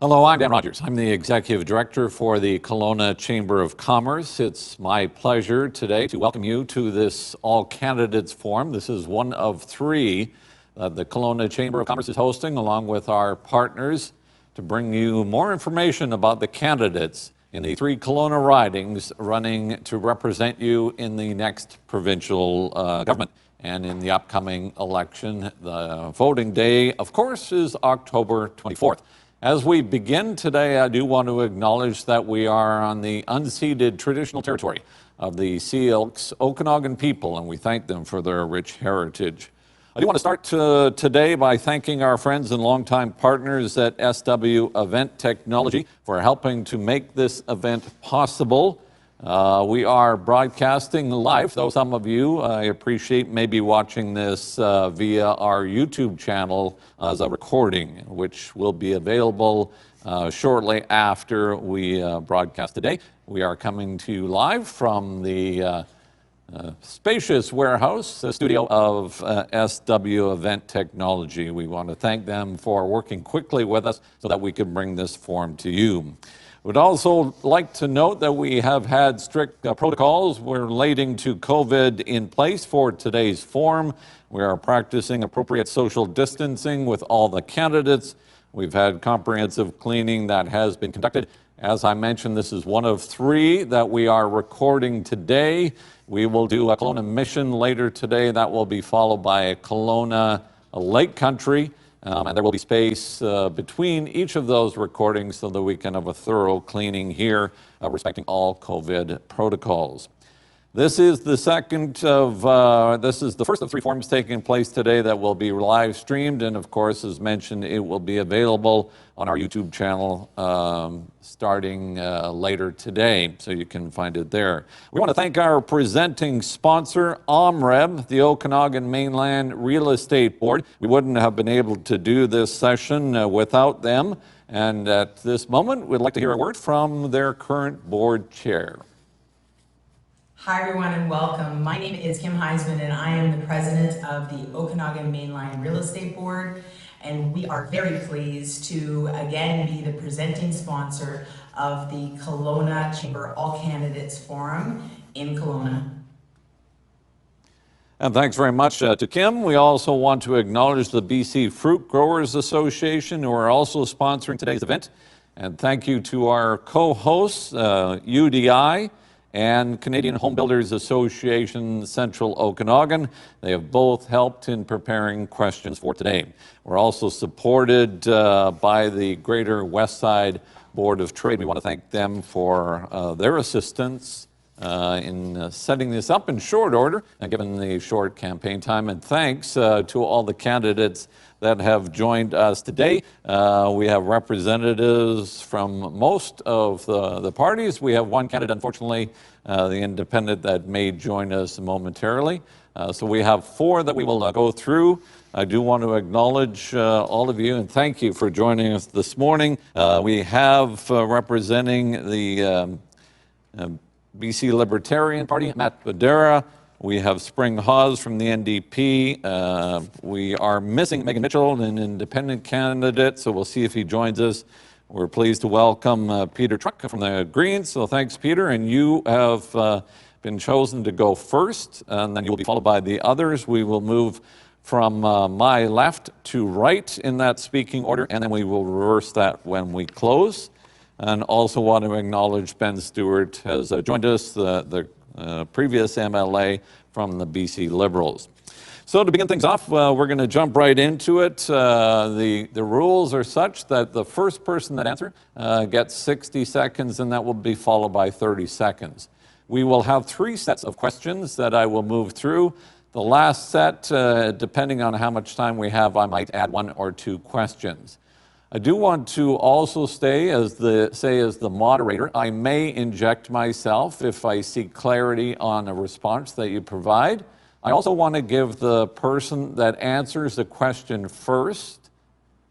Hello, I'm Dan Rogers. I'm the Executive Director for the Kelowna Chamber of Commerce. It's my pleasure today to welcome you to this All Candidates Forum. This is one of three that the Kelowna Chamber of Commerce is hosting, along with our partners, to bring you more information about the candidates in the three Kelowna ridings running to represent you in the next provincial government. And in the upcoming election, the voting day, of course, is October 24th. As we begin today, I do want to acknowledge that we are on the unceded traditional territory of the Syilx Okanagan people, and we thank them for their rich heritage. I do want to start today by thanking our friends and longtime partners at SW Event Technology for helping to make this event possible. We are broadcasting live, though some of you, I appreciate, maybe watching this via our YouTube channel as a recording, which will be available shortly after we broadcast today. We are coming to you live from the spacious warehouse studio of SW Event Technology. We want to thank them for working quickly with us so that we can bring this forum to you. We'd also like to note that we have had strict protocols relating to COVID in place for today's forum. We are practicing appropriate social distancing with all the candidates. We've had comprehensive cleaning that has been conducted. As I mentioned, this is one of three that we are recording today. We will do a Kelowna Mission later today. That will be followed by a Kelowna Lake Country. And there will be space between each of those recordings so that we can have a thorough cleaning here, respecting all COVID protocols. This is the first of three forums taking place today that will be live streamed. And of course, as mentioned, it will be available on our YouTube channel starting later today, so you can find it there. We want to thank our presenting sponsor, OMREB, the Okanagan Mainline Real Estate Board. We wouldn't have been able to do this session without them. And at this moment, we'd like to hear a word from their current board chair. Hi everyone and welcome. My name is Kim Heisman and I am the president of the Okanagan Mainline Real Estate Board, and we are very pleased to again be the presenting sponsor of the Kelowna Chamber All Candidates Forum in Kelowna. And thanks very much to Kim. We also want to acknowledge the BC Fruit Growers Association, who are also sponsoring today's event. And thank you to our co-hosts, UDI, and Canadian Home Builders Association Central Okanagan. They have both helped in preparing questions for today. We're also supported by the Greater Westside Board of Trade. We want to thank them for their assistance in setting this up in short order, given the short campaign time. And thanks to all the candidates that have joined us today. We have representatives from most of the parties. We have one candidate, unfortunately, the independent, that may join us momentarily. So we have four that we will go through. I do want to acknowledge all of you and thank you for joining us this morning. We have representing the BC Libertarian Party, Matt Badura. We have Spring Hawes from the NDP. We are missing Megan Mitchell, an independent candidate, so we'll see if he joins us. We're pleased to welcome Peter Truch from the Greens. So thanks, Peter. And you have been chosen to go first, and then you'll be followed by the others. We will move from my left to right in that speaking order, and then we will reverse that when we close. And also want to acknowledge Ben Stewart has joined us, the previous MLA from the BC Liberals. So to begin things off, we're going to jump right into it. The rules are such that the first person that answers gets 60 seconds, and that will be followed by 30 seconds. We will have three sets of questions that I will move through. The last set, depending on how much time we have, I might add one or two questions. I do want to also say as the moderator, I may inject myself if I see clarity on a response that you provide. I also want to give the person that answers the question first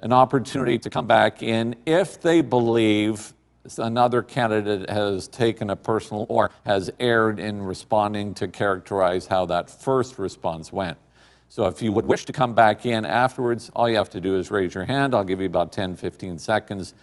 an opportunity to come back in if they believe another candidate has taken a personal or has erred in responding to characterize how that first response went. So if you would wish to come back in afterwards, all you have to do is raise your hand. I'll give you about 10, 15 seconds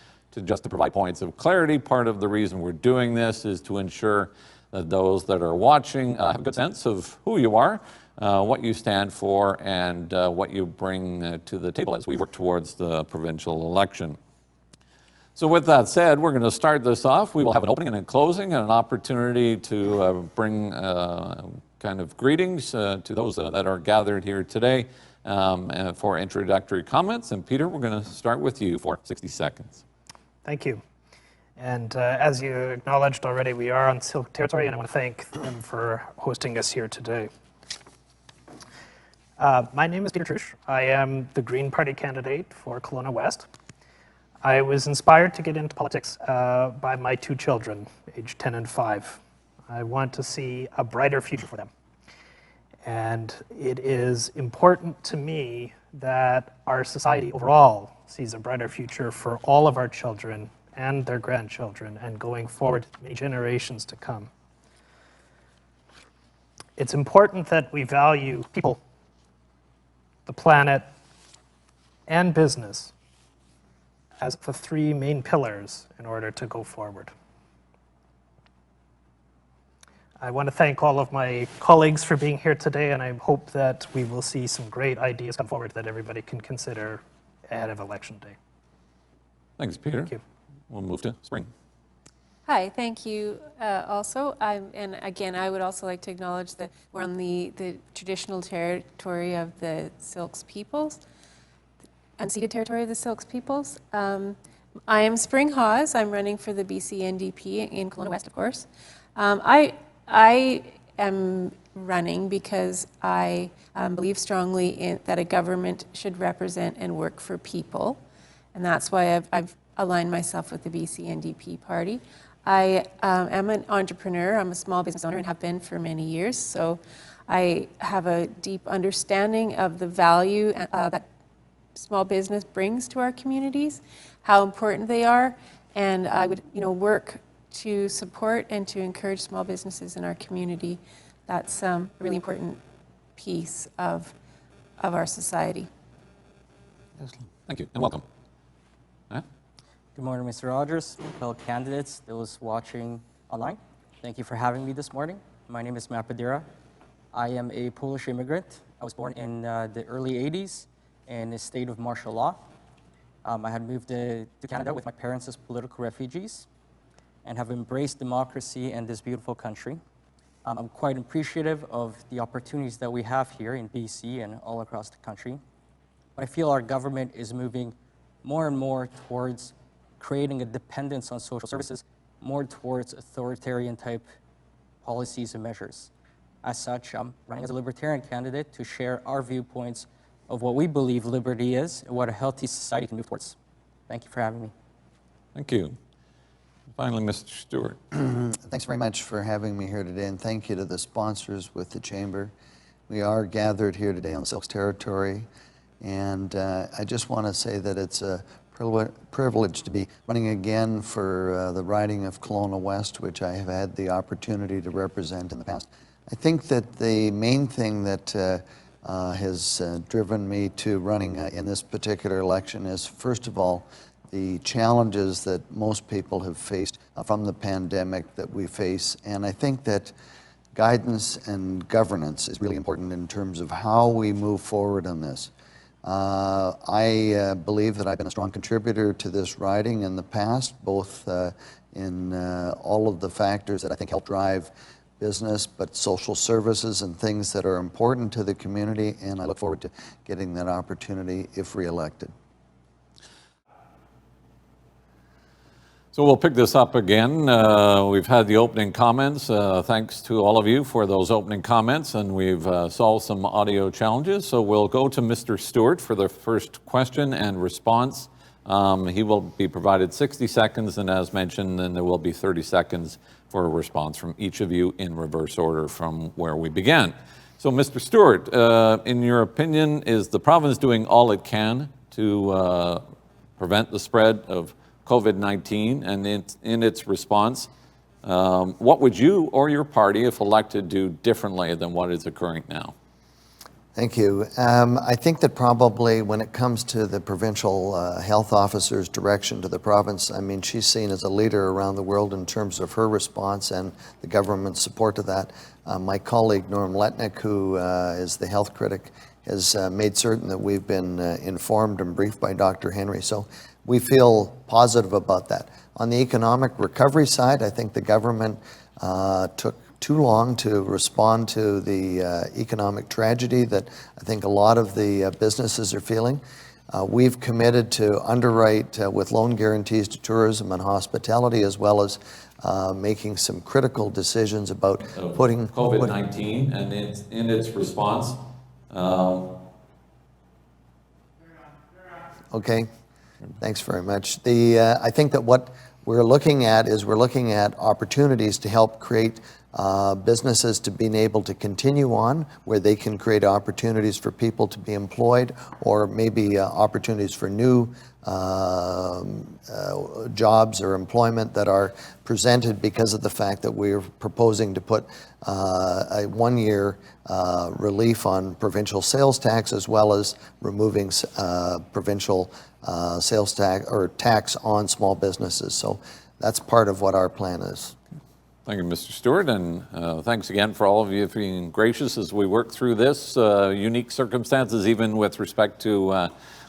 just to provide points of clarity. Part of the reason we're doing this is to ensure that those that are watching have a good sense of who you are, what you stand for, and what you bring to the table as we work towards the provincial election. So with that said, we're going to start this off. We will have an opening and a closing and an opportunity to bring kind of greetings to those that are gathered here today for introductory comments. And Peter, we're going to start with you for 60 seconds. Thank you. And as you acknowledged already, we are on Silk territory, and I want to thank them for hosting us here today. My name is Peter Truch. I am the Green Party candidate for Kelowna-West. I was inspired to get into politics by my two children, aged 10 and 5. I want to see a brighter future for them. And it is important to me that our society overall sees a brighter future for all of our children and their grandchildren, and going forward, many generations to come. It's important that we value people, the planet, and business as the three main pillars in order to go forward. I want to thank all of my colleagues for being here today, and I hope that we will see some great ideas come forward that everybody can consider ahead of Election Day. Thanks, Peter. Thank you. We'll move to Spring. Hi, thank you also. And again, I would also like to acknowledge that we're on the traditional territory of the Silks peoples, unceded territory of the Silks peoples. I am Spring Hawes. I'm running for the BC NDP in Kelowna-West, of course. I am running because I believe strongly that a government should represent and work for people. And that's why I've aligned myself with the BC NDP party. I am an entrepreneur. I'm a small business owner and have been for many years. So I have a deep understanding of the value that small business brings to our communities, how important they are, and I would work to support and to encourage small businesses in our community. That's a really important piece of our society. Thank you, and welcome. Good morning, Mr. Rogers, fellow candidates, those watching online. Thank you for having me this morning. My name is Badura. I am a Polish immigrant. I was born in the early 80s in a state of martial law. I had moved to Canada with my parents as political refugees and have embraced democracy and this beautiful country. I'm quite appreciative of the opportunities that we have here in BC and all across the country. But I feel our government is moving more and more towards creating a dependence on social services, more towards authoritarian type policies and measures. As such, I'm running as a Libertarian candidate to share our viewpoints of what we believe liberty is and what a healthy society can move towards. Thank you for having me. Thank you. Finally, Mr. Stewart. Thanks very much for having me here today, and thank you to the sponsors with the Chamber. We are gathered here today on Silks territory, and I just want to say that it's a privilege to be running again for the riding of Kelowna-West, which I have had the opportunity to represent in the past. I think that the main thing that has driven me to running in this particular election is, first of all, the challenges that most people have faced from the pandemic that we face. And I think that guidance and governance is really important in terms of how we move forward on this. I believe that I've been a strong contributor to this riding in the past, both in all of the factors that I think help drive business, but social services and things that are important to the community, and I look forward to getting that opportunity if re-elected. So we'll pick this up again. We've had the opening comments. Thanks to all of you for those opening comments, and we've solved some audio challenges. So we'll go to Mr. Stewart for the first question and response. He will be provided 60 seconds, and as mentioned, then there will be 30 seconds for a response from each of you in reverse order from where we began. So Mr. Stewart, in your opinion, is the province doing all it can to prevent the spread of COVID-19, and in its response, what would you or your party, if elected, do differently than what is occurring now? Thank you. I think that probably when it comes to the provincial health officer's direction to the province, I mean, she's seen as a leader around the world in terms of her response and the government's support to that. My colleague Norm Letnick, who is the health critic, has made certain that we've been informed and briefed by Dr. Henry. So we feel positive about that. On the economic recovery side, I think the government took too long to respond to the economic tragedy that I think a lot of the businesses are feeling. We've committed to underwrite with loan guarantees to tourism and hospitality, as well as making some critical decisions about putting COVID-19 and in its response. Okay, thanks very much. I think that what we're looking at is opportunities to help create businesses to being able to continue on, where they can create opportunities for people to be employed, or maybe opportunities for new jobs or employment that are presented because of the fact that we're proposing to put a one-year relief on provincial sales tax, as well as removing provincial sales tax or tax on small businesses. So that's part of what our plan is. Thank you, Mr. Stewart, and thanks again for all of you being gracious as we work through this unique circumstances, even with respect to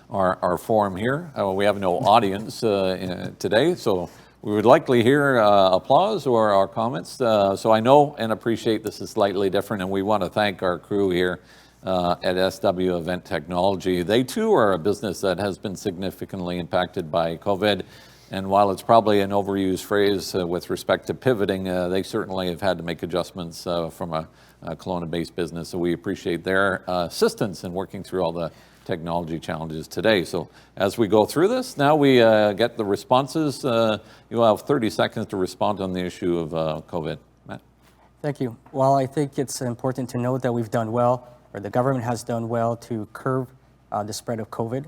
our forum here. We have no audience today, so we would likely hear applause or our comments. So I know and appreciate this is slightly different, and we want to thank our crew here at SW Event Technology. They too are a business that has been significantly impacted by COVID. And while it's probably an overused phrase with respect to pivoting, they certainly have had to make adjustments from a Kelowna-based business. So we appreciate their assistance in working through all the technology challenges today. So as we go through this, now we get the responses. You'll have 30 seconds to respond on the issue of COVID. Matt? Thank you. Well, I think it's important to note that we've done well, or the government has done well to curb the spread of COVID.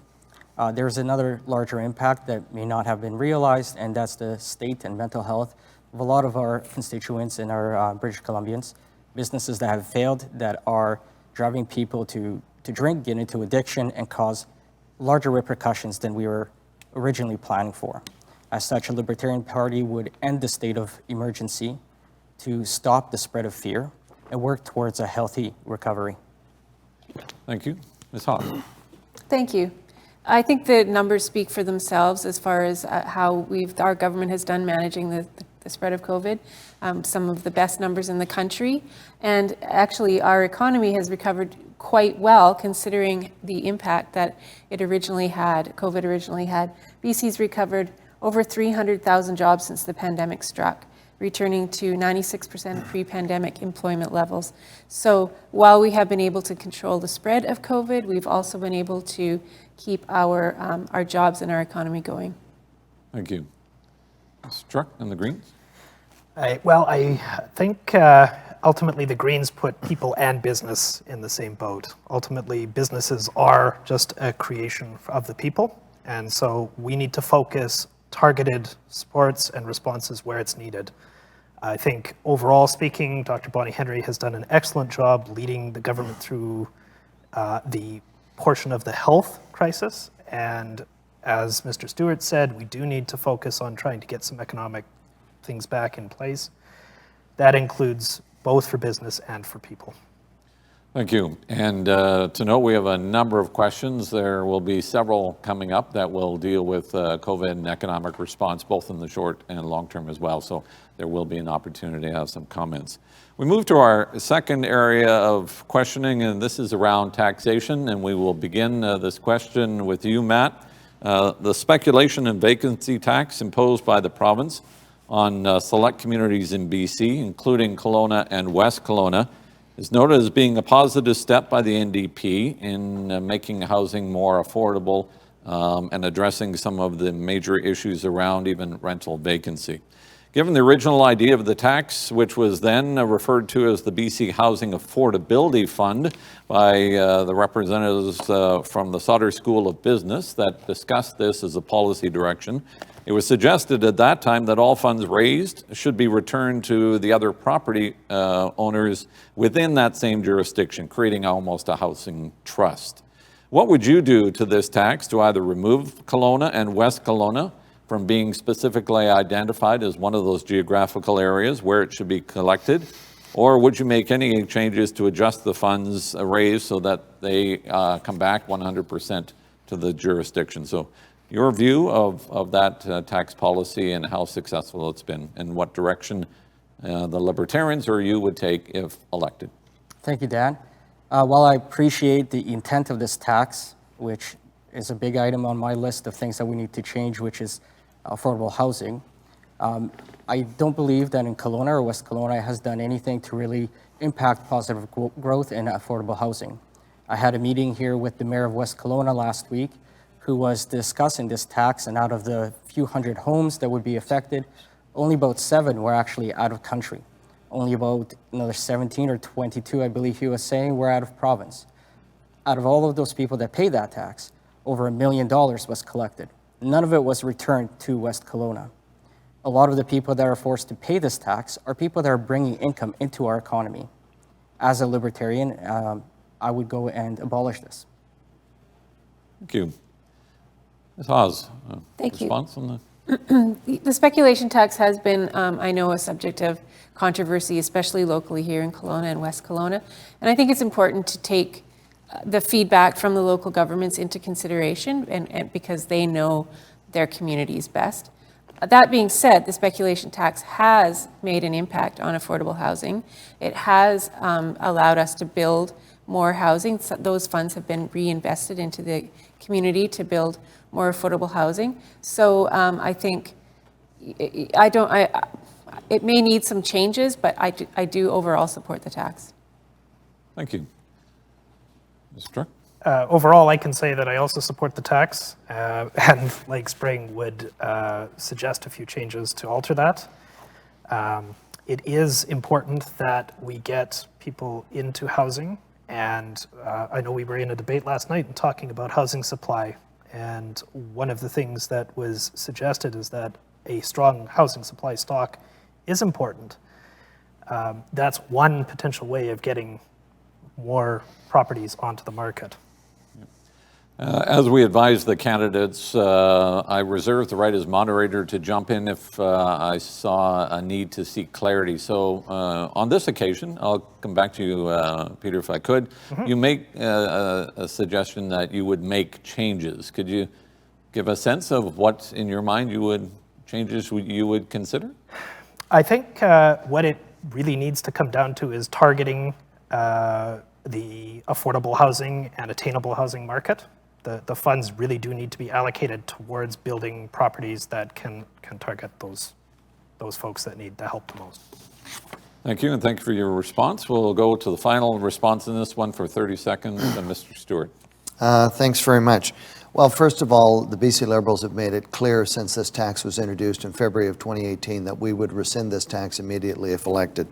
There's another larger impact that may not have been realized, and that's the state and mental health of a lot of our constituents and our British Columbians. Businesses that have failed, that are driving people to drink, get into addiction, and cause larger repercussions than we were originally planning for. As such, a Libertarian Party would end the state of emergency to stop the spread of fear and work towards a healthy recovery. Thank you. Ms. Hawes. Thank you. I think the numbers speak for themselves as far as how our government has done managing the spread of COVID. Some of the best numbers in the country. And actually, our economy has recovered quite well considering the impact that COVID originally had. BC's recovered over 300,000 jobs since the pandemic struck, returning to 96% of pre-pandemic employment levels. So while we have been able to control the spread of COVID, we've also been able to keep our jobs and our economy going. Thank you. Mr. Truch and the Greens. I think ultimately the Greens put people and business in the same boat. Ultimately, businesses are just a creation of the people, and so we need to focus targeted supports and responses where it's needed. I think overall speaking, Dr. Bonnie Henry has done an excellent job leading the government through the portion of the health crisis. And as Mr. Stewart said, we do need to focus on trying to get some economic things back in place. That includes both for business and for people. Thank you. And to note, we have a number of questions. There will be several coming up that will deal with COVID and economic response, both in the short and long term as well. So there will be an opportunity to have some comments. We move to our second area of questioning, and this is around taxation. And we will begin this question with you, Matt. The speculation and vacancy tax imposed by the province on select communities in BC, including Kelowna and West Kelowna, is noted as being a positive step by the NDP in making housing more affordable and addressing some of the major issues around even rental vacancy. Given the original idea of the tax, which was then referred to as the BC Housing Affordability Fund by the representatives from the Sutter School of Business that discussed this as a policy direction, It was suggested at that time that all funds raised should be returned to the other property owners within that same jurisdiction, creating almost a housing trust. What would you do to this tax to either remove Kelowna and West Kelowna from being specifically identified as one of those geographical areas where it should be collected? Or would you make any changes to adjust the funds raised so that they come back 100% to the jurisdiction? So your view of that tax policy and how successful it's been, and what direction the Libertarians or you would take if elected. Thank you, Dan. While I appreciate the intent of this tax, which is a big item on my list of things that we need to change, which is affordable housing, I don't believe that in Kelowna or West Kelowna has done anything to really impact positive growth in affordable housing. I had a meeting here with the mayor of West Kelowna last week, who was discussing this tax, and out of the few hundred homes that would be affected, only about 7 were actually out of country. Only about another 17 or 22, I believe he was saying, were out of province. Out of all of those people that paid that tax, over $1 million was collected. None of it was returned to West Kelowna. A lot of the people that are forced to pay this tax are people that are bringing income into our economy. As a Libertarian, I would go and abolish this. Thank you. Ms. Hawes, Thank you. response on that? The speculation tax has been, I know, a subject of controversy, especially locally here in Kelowna and West Kelowna. And I think it's important to take the feedback from the local governments into consideration, and because they know their communities best. That being said, the speculation tax has made an impact on affordable housing. It has allowed us to build more housing. So those funds have been reinvested into the community to build more affordable housing. So I think it may need some changes, but I do overall support the tax. Thank you. Mr. Truch? Overall, I can say that I also support the tax, and like Spring would suggest a few changes to alter that. It is important that we get people into housing, and I know we were in a debate last night and talking about housing supply, and one of the things that was suggested is that a strong housing supply stock is important. That's one potential way of getting more properties onto the market. As we advise the candidates, I reserve the right as moderator to jump in if I saw a need to seek clarity. So on this occasion, I'll come back to you, Peter, if I could. Mm-hmm. You make a suggestion that you would make changes. Could you give a sense of what, in your mind, changes you would consider? I think what it really needs to come down to is targeting the affordable housing and attainable housing market. The funds really do need to be allocated towards building properties that can target those folks that need the help the most. Thank you, and thank you for your response. We'll go to the final response in this one for 30 seconds, Mr. Stewart. Thanks very much. Well, first of all, the BC Liberals have made it clear since this tax was introduced in February of 2018 that we would rescind this tax immediately if elected.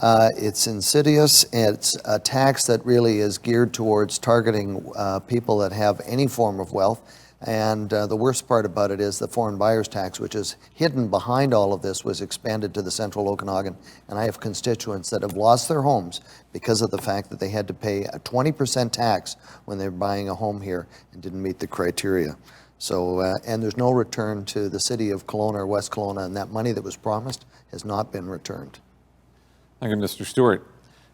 It's insidious. It's a tax that really is geared towards targeting people that have any form of wealth. And the worst part about it is the foreign buyers tax, which is hidden behind all of this, was expanded to the central Okanagan. And I have constituents that have lost their homes because of the fact that they had to pay a 20% tax when they were buying a home here and didn't meet the criteria. So, and there's no return to the city of Kelowna or West Kelowna, and that money that was promised has not been returned. Thank you, Mr. Stewart.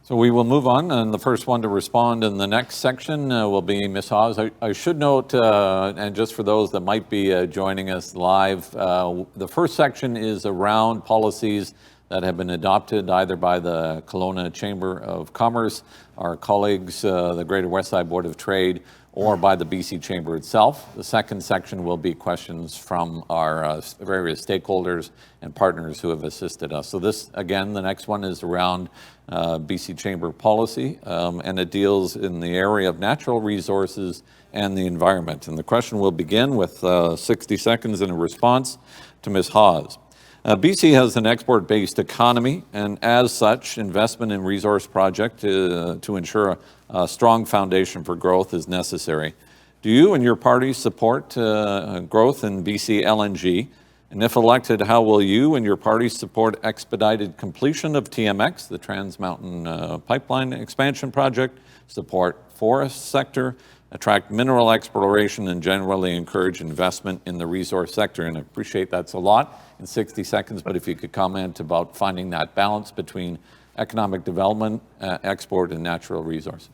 So we will move on, and the first one to respond in the next section will be Ms. Hawes. I should note, and just for those that might be joining us live, the first section is around policies that have been adopted either by the Kelowna Chamber of Commerce, our colleagues, the Greater Westside Board of Trade, or by the BC Chamber itself. The second section will be questions from our various stakeholders and partners who have assisted us. So this, again, the next one is around BC Chamber policy, and it deals in the area of natural resources and the environment. And the question will begin with 60 seconds in a response to Ms. Hawes. BC has an export-based economy, and as such, investment in resource projects to ensure a strong foundation for growth is necessary. Do you and your party support growth in BC LNG, And if elected, how will you and your party support expedited completion of TMX, the Trans Mountain Pipeline Expansion Project, support forest sector, attract mineral exploration, and generally encourage investment in the resource sector? And I appreciate that's a lot in 60 seconds, but if you could comment about finding that balance between economic development, export, and natural resources.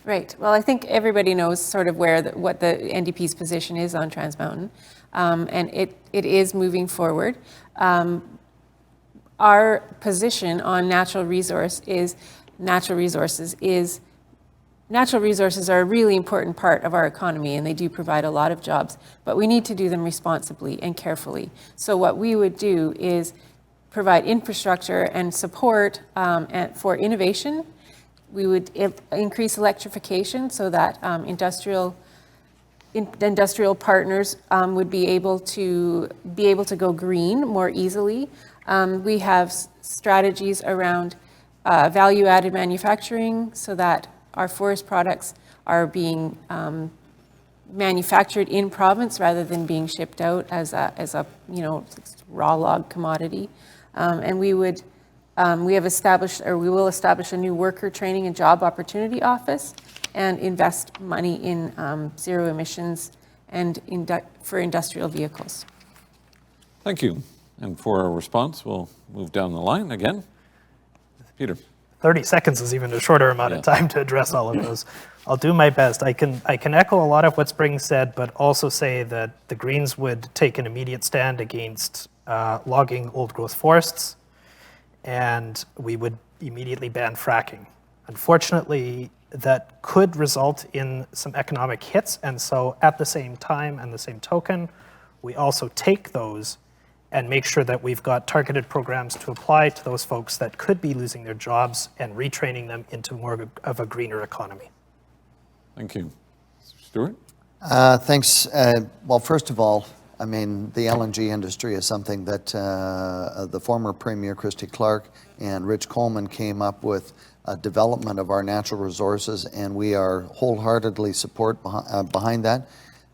Right. Well, I think everybody knows sort of what the NDP's position is on Trans Mountain, and it is moving forward. Our position on natural resources are a really important part of our economy, and they do provide a lot of jobs, but we need to do them responsibly and carefully. So what we would do is provide infrastructure and support for innovation. We would increase electrification so that industrial partners would be able to go green more easily. We have strategies around value-added manufacturing so that our forest products are being manufactured in province rather than being shipped out as a raw log commodity. And we have established, or we will establish, a new worker training and job opportunity office and invest money in zero emissions and for industrial vehicles. Thank you. And for a response, we'll move down the line again. Peter. 30 seconds is even a shorter amount of time to address all of those. I'll do my best. I can echo a lot of what Spring said, but also say that the Greens would take an immediate stand against logging old growth forests, and we would immediately ban fracking. Unfortunately, that could result in some economic hits, and so at the same time and the same token, we also take those and make sure that we've got targeted programs to apply to those folks that could be losing their jobs and retraining them into more of a greener economy. Thank you. Stewart? Thanks. Well, first of all, I mean, the LNG industry is something that the former Premier Christy Clark and Rich Coleman came up with a development of our natural resources, and we are wholeheartedly behind that.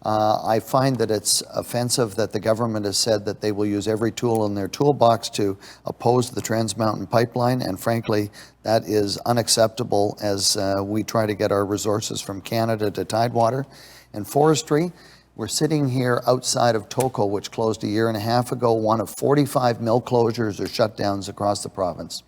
I find that it's offensive that the government has said that they will use every tool in their toolbox to oppose the Trans Mountain Pipeline, and frankly, that is unacceptable as we try to get our resources from Canada to Tidewater. And forestry, we're sitting here outside of Toko, which closed a year and a half ago, one of 45 mill closures or shutdowns across the province.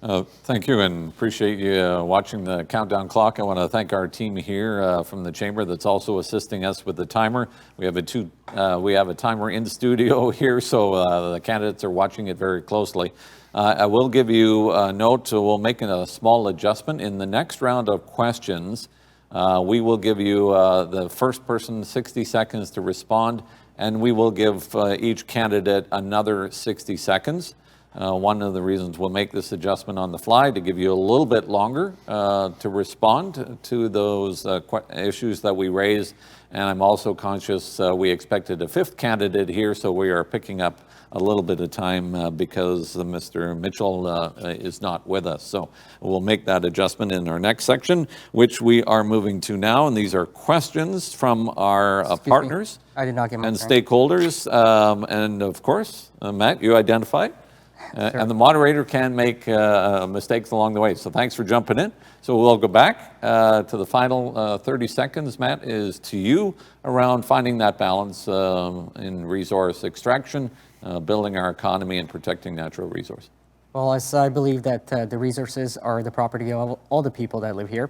Thank you, and appreciate you watching the countdown clock. I want to thank our team here from the chamber that's also assisting us with the timer. We have a timer in studio here, so the candidates are watching it very closely. I will give you a note. We'll make a small adjustment in the next round of questions. We will give you the first person 60 seconds to respond, and we will give each candidate another 60 seconds. One of the reasons we'll make this adjustment on the fly to give you a little bit longer to respond to those issues that we raised. And I'm also conscious we expected a fifth candidate here, so we are picking up a little bit of time because Mr. Mitchell is not with us. So we'll make that adjustment in our next section, which we are moving to now. And these are questions from our partners I did not get my and turn. stakeholders. And of course, Matt, you identified. Sure. And the moderator can make mistakes along the way. So thanks for jumping in. So we'll go back to the final 30 seconds. Matt, is to you around finding that balance in resource extraction, building our economy, and protecting natural resources. Well, as I believe that the resources are the property of all the people that live here.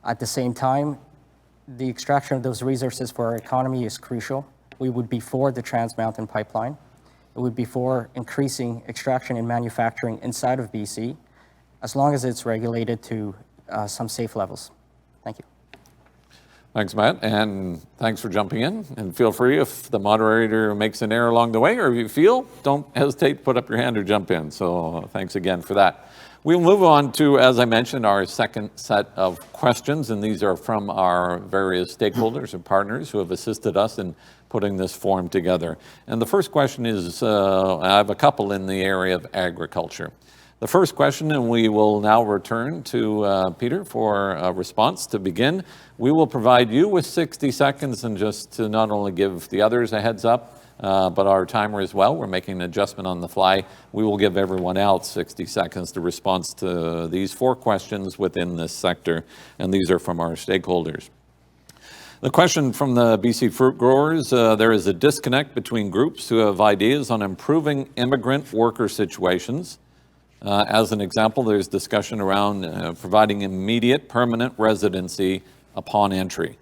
At the same time, the extraction of those resources for our economy is crucial. We would be for the Trans Mountain Pipeline. It would be for increasing extraction and manufacturing inside of BC, as long as it's regulated to some safe levels. Thank you. Thanks, Matt, and thanks for jumping in. And feel free, if the moderator makes an error along the way, or if you feel, don't hesitate to put up your hand or jump in. So thanks again for that. We'll move on to, as I mentioned, our second set of questions, and these are from our various stakeholders and partners who have assisted us in putting this forum together. And the first question is, I have a couple in the area of agriculture. The first question, and we will now return to Peter for a response to begin. We will provide you with 60 seconds, and just to not only give the others a heads up, but our timer as well. We're making an adjustment on the fly. We will give everyone else 60 seconds to respond to these 4 questions within this sector, and these are from our stakeholders. The question from the BC fruit growers, there is a disconnect between groups who have ideas on improving immigrant worker situations. As an example, there's discussion around providing immediate permanent residency upon entry.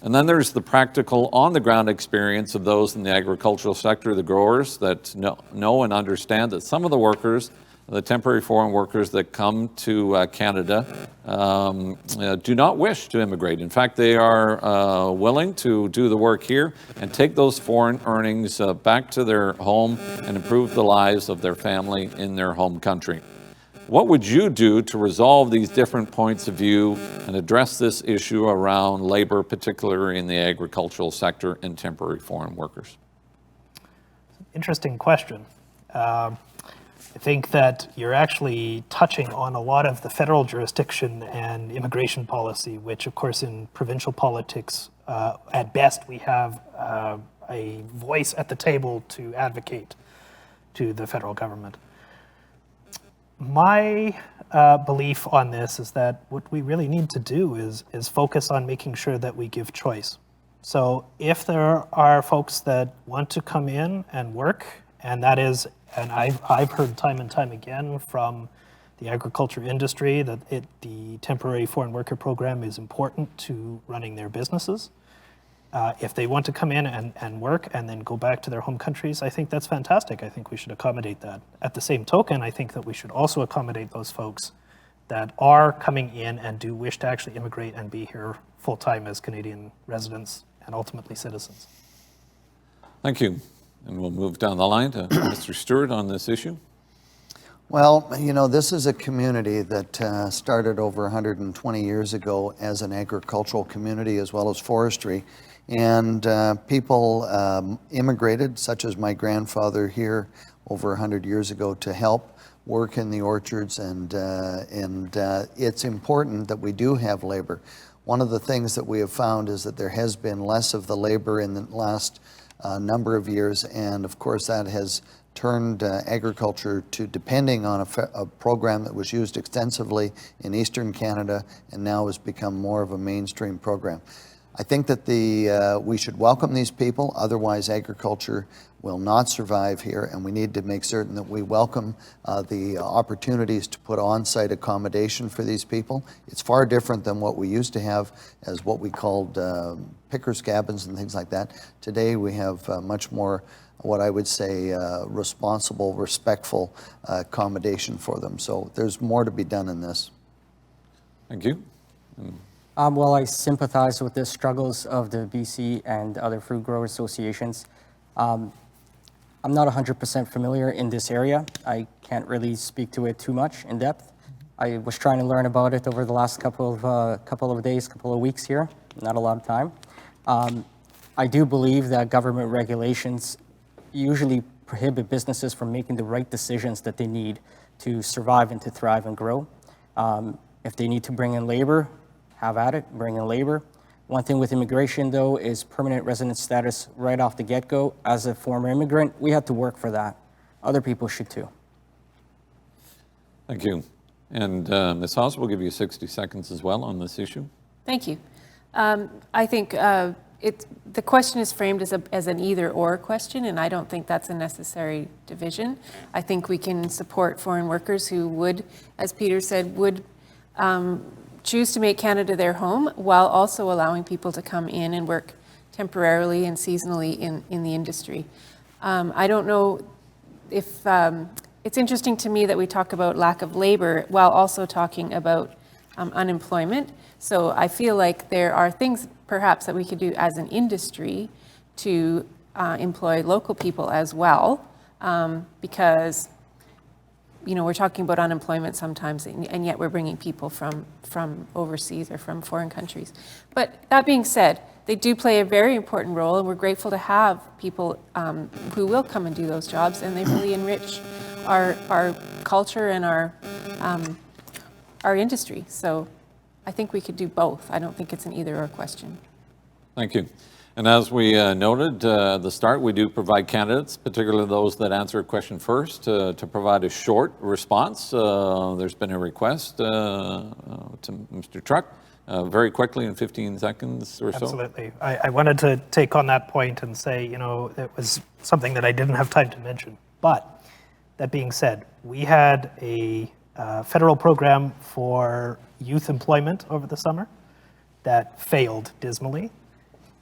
And then there's the practical on-the-ground experience of those in the agricultural sector, the growers that know and understand that some of the workers, the temporary foreign workers that come to Canada, do not wish to immigrate. In fact, they are willing to do the work here and take those foreign earnings back to their home and improve the lives of their family in their home country. What would you do to resolve these different points of view and address this issue around labor, particularly in the agricultural sector and temporary foreign workers? Interesting question. I think that you're actually touching on a lot of the federal jurisdiction and immigration policy, which of course in provincial politics, at best we have a voice at the table to advocate to the federal government. My belief on this is that what we really need to do is focus on making sure that we give choice. So if there are folks that want to come in and work, and that is, and I've heard time and time again from the agriculture industry that the temporary foreign worker program is important to running their businesses. If they want to come in and work and then go back to their home countries, I think that's fantastic. I think we should accommodate that. At the same token, I think that we should also accommodate those folks that are coming in and do wish to actually immigrate and be here full-time as Canadian residents and ultimately citizens. Thank you. And we'll move down the line to Mr. Stewart on this issue. Well, you know, this is a community that started over 120 years ago as an agricultural community as well as forestry. And people immigrated, such as my grandfather here over 100 years ago, to help work in the orchards. And it's important that we do have labor. One of the things that we have found is that there has been less of the labor in the last number of years. And of course, that has turned agriculture to depending on a program that was used extensively in Eastern Canada and now has become more of a mainstream program. I think that we should welcome these people, otherwise agriculture will not survive here, and we need to make certain that we welcome the opportunities to put on-site accommodation for these people. It's far different than what we used to have as what we called pickers' cabins and things like that. Today we have much more what I would say responsible, respectful accommodation for them. So there's more to be done in this. Thank you. While I sympathize with the struggles of the BC and other fruit grower associations, I'm not 100% familiar in this area. I can't really speak to it too much in depth. I was trying to learn about it over the last couple of days, couple of weeks here, not a lot of time. I do believe that government regulations usually prohibit businesses from making the right decisions that they need to survive and to thrive and grow. If they need to bring in labor, have at it, bring in labor. One thing with immigration, though, is permanent resident status right off the get-go. As a former immigrant, we had to work for that. Other people should too. Thank you. And Ms. Hawes, we'll give you 60 seconds as well on this issue. Thank you. I think the question is framed as an either-or question, and I don't think that's a necessary division. I think we can support foreign workers who would, as Peter said, would choose to make Canada their home while also allowing people to come in and work temporarily and seasonally in the industry. I don't know if, it's interesting to me that we talk about lack of labor while also talking about unemployment. So I feel like there are things perhaps that we could do as an industry to employ local people as well, because we're talking about unemployment sometimes, and yet we're bringing people from overseas or from foreign countries. But that being said, they do play a very important role, and we're grateful to have people who will come and do those jobs, and they really enrich our culture and our industry. So I think we could do both. I don't think it's an either-or question. Thank you. And as we noted at the start, we do provide candidates, particularly those that answer a question first, to provide a short response. There's been a request to Mr. Truch, very quickly in 15 seconds or so. Absolutely. I wanted to take on that point and say, you know, it was something that I didn't have time to mention. But that being said, we had a federal program for youth employment over the summer that failed dismally.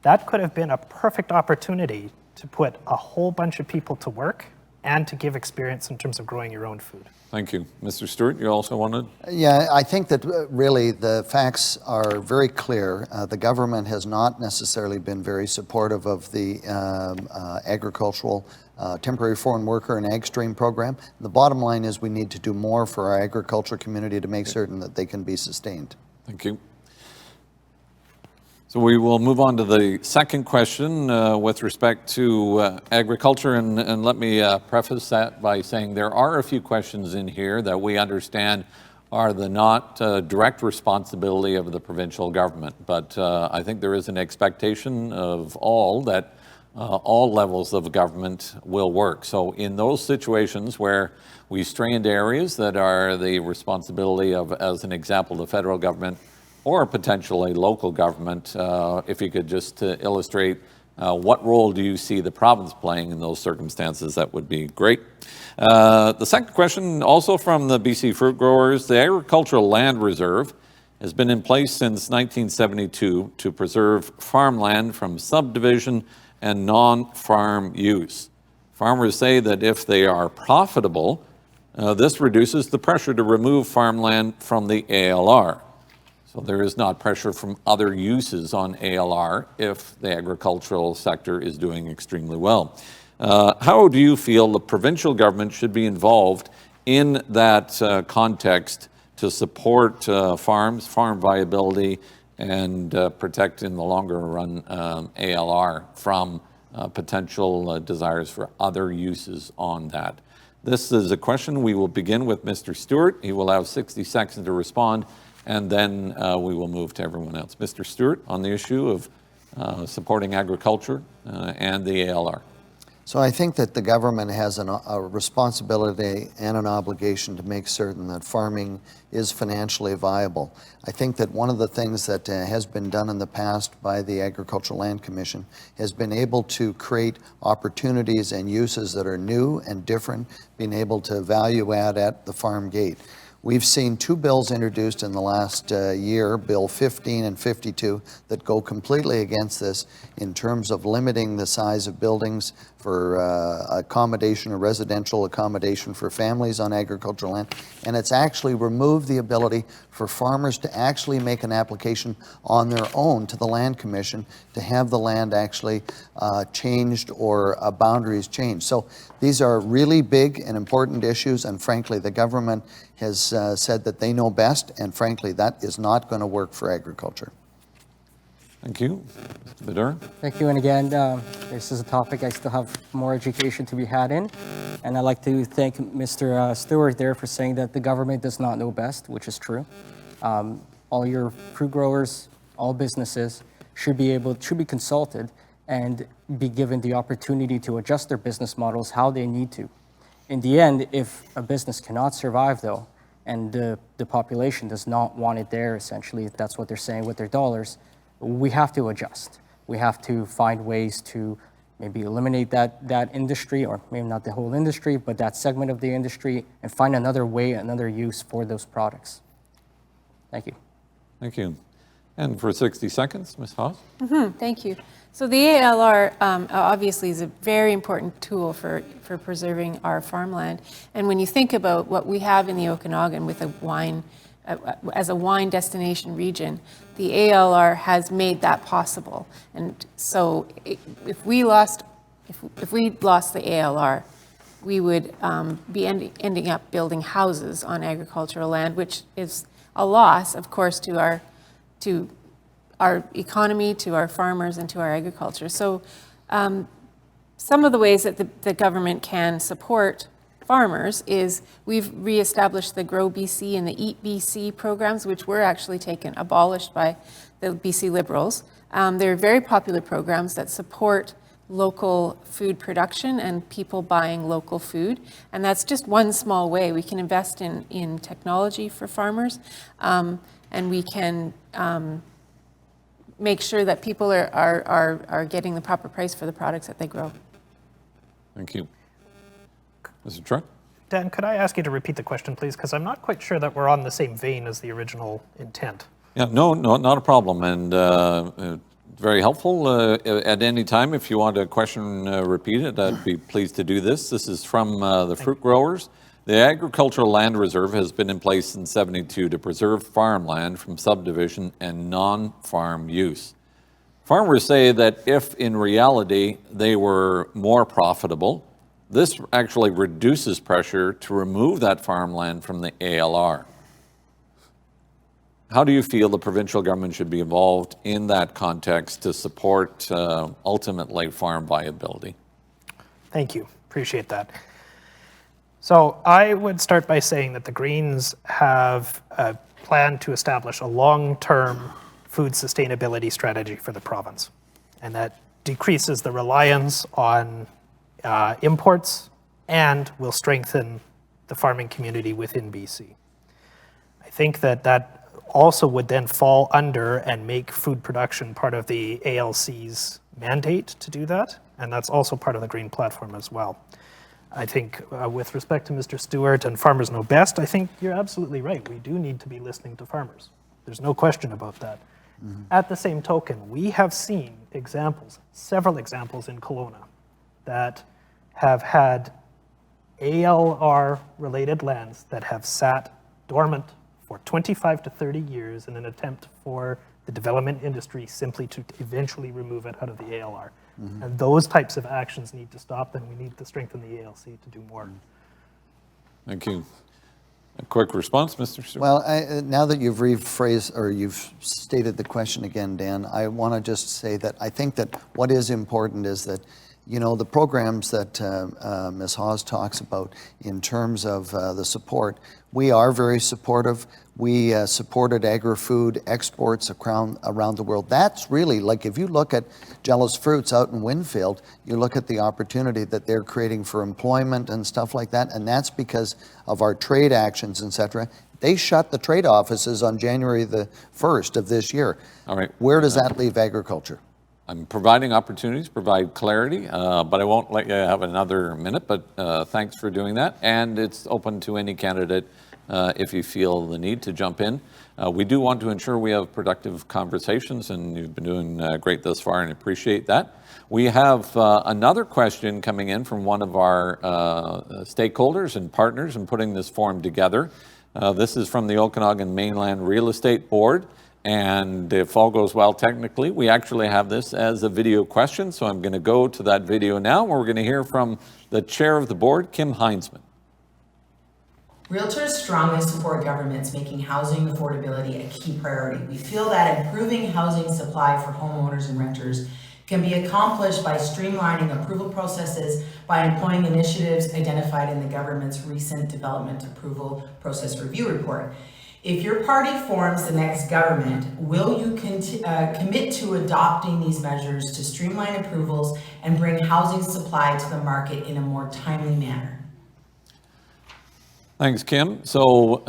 That could have been a perfect opportunity to put a whole bunch of people to work and to give experience in terms of growing your own food. Thank you. Mr. Stewart, you also wanted? Yeah, I think that really the facts are very clear. The government has not necessarily been very supportive of the agricultural temporary foreign worker and ag stream program. The bottom line is we need to do more for our agriculture community to make certain that they can be sustained. Thank you. So we will move on to the second question with respect to agriculture, and let me preface that by saying there are a few questions in here that we understand are the not direct responsibility of the provincial government, but I think there is an expectation of all that all levels of government will work. So in those situations where we stray into areas that are the responsibility of, as an example, the federal government, or potentially local government, if you could just illustrate what role do you see the province playing in those circumstances, that would be great. The second question, also from the BC fruit growers, the Agricultural Land Reserve has been in place since 1972 to preserve farmland from subdivision and non-farm use. Farmers say that if they are profitable, this reduces the pressure to remove farmland from the ALR. So there is not pressure from other uses on ALR if the agricultural sector is doing extremely well. How do you feel the provincial government should be involved in that context to support farms, farm viability, and protect in the longer run ALR from potential desires for other uses on that? This is a question we will begin with Mr. Stewart. He will have 60 seconds to respond, and then we will move to everyone else. Mr. Stewart, on the issue of supporting agriculture and the ALR. So I think that the government has a responsibility and an obligation to make certain that farming is financially viable. I think that one of the things that has been done in the past by the Agricultural Land Commission has been able to create opportunities and uses that are new and different, being able to value add at the farm gate. We've seen two bills introduced in the last year, Bill 15 and 52, that go completely against this in terms of limiting the size of buildings for accommodation or residential accommodation for families on agricultural land. And it's actually removed the ability for farmers to actually make an application on their own to the Land Commission to have the land actually changed or boundaries changed. So these are really big and important issues, and frankly, the government has said that they know best, and frankly, that is not going to work for agriculture. Thank you. Mr. Badura. Thank you, and again, this is a topic I still have more education to be had in, and I'd like to thank Mr. Stewart there for saying that the government does not know best, which is true. All your fruit growers, all businesses should be consulted and be given the opportunity to adjust their business models how they need to. In the end, if a business cannot survive though, and the population does not want it there, essentially, if that's what they're saying with their dollars, we have to adjust. We have to find ways to maybe eliminate that industry, or maybe not the whole industry, but that segment of the industry, and find another way, another use for those products. Thank you. Thank you. And for 60 seconds, Ms. Hawes. Thank you. So the ALR obviously is a very important tool for preserving our farmland. And when you think about what we have in the Okanagan with a wine, as a wine destination region, the ALR has made that possible. And so if we lost the ALR, we would be ending up building houses on agricultural land, which is a loss, of course, to our economy, to our farmers, and to our agriculture. So some of the ways that the government can support farmers is we've reestablished the Grow BC and the Eat BC programs, which were actually abolished by the BC Liberals. They're very popular programs that support local food production and people buying local food. And that's just one small way. We can invest in technology for farmers, and we can make sure that people are getting the proper price for the products that they grow. Thank you. Mr. Truch? Dan, could I ask you to repeat the question, please? Because I'm not quite sure that we're on the same vein as the original intent. Yeah, no, not a problem, and very helpful. At any time, if you want a question repeated, I'd be pleased to do this. This is from the fruit growers. The Agricultural Land Reserve has been in place since '72 to preserve farmland from subdivision and non-farm use. Farmers say that if in reality they were more profitable, this actually reduces pressure to remove that farmland from the ALR. How do you feel the provincial government should be involved in that context to support ultimately farm viability? Thank you. Appreciate that. So I would start by saying that the Greens have a plan to establish a long-term food sustainability strategy for the province, and that decreases the reliance on imports and will strengthen the farming community within BC. I think that also would then fall under and make food production part of the ALC's mandate to do that, and that's also part of the Green Platform as well. I think with respect to Mr. Stewart and Farmers Know Best, I think you're absolutely right. We do need to be listening to farmers. There's no question about that. Mm-hmm. At the same token, we have seen examples, several examples in Kelowna that have had ALR-related lands that have sat dormant for 25 to 30 years in an attempt for the development industry simply to eventually remove it out of the ALR. Mm-hmm. And those types of actions need to stop, and we need to strengthen the ALC to do more. Thank you. A quick response, Mr. Stewart? Well, now that you've rephrased or you've stated the question again, Dan, I want to just say that I think that what is important is that, you know, the programs that Ms. Hawes talks about in terms of the support, we are very supportive. We supported agri-food exports around the world. That's really, like, if you look at Jealous Fruits out in Winfield, you look at the opportunity that they're creating for employment and stuff like that, and that's because of our trade actions, et cetera. They shut the trade offices on January the 1st of this year. All right. Where does that leave agriculture? I'm providing opportunities, provide clarity, but I won't let you have another minute, but thanks for doing that. And it's open to any candidate if you feel the need to jump in. We do want to ensure we have productive conversations, and you've been doing great thus far, and appreciate that. We have another question coming in from one of our stakeholders and partners in putting this forum together. This is from the Okanagan Mainline Real Estate Board. And if all goes well technically, we actually have this as a video question. So I'm going to go to that video now, where we're going to hear from the chair of the board, Kim Heinzman. Realtors strongly support governments making housing affordability a key priority. We feel that improving housing supply for homeowners and renters can be accomplished by streamlining approval processes, by employing initiatives identified in the government's recent development approval process review report. If your party forms the next government, will you commit to adopting these measures to streamline approvals and bring housing supply to the market in a more timely manner? Thanks, Kim. So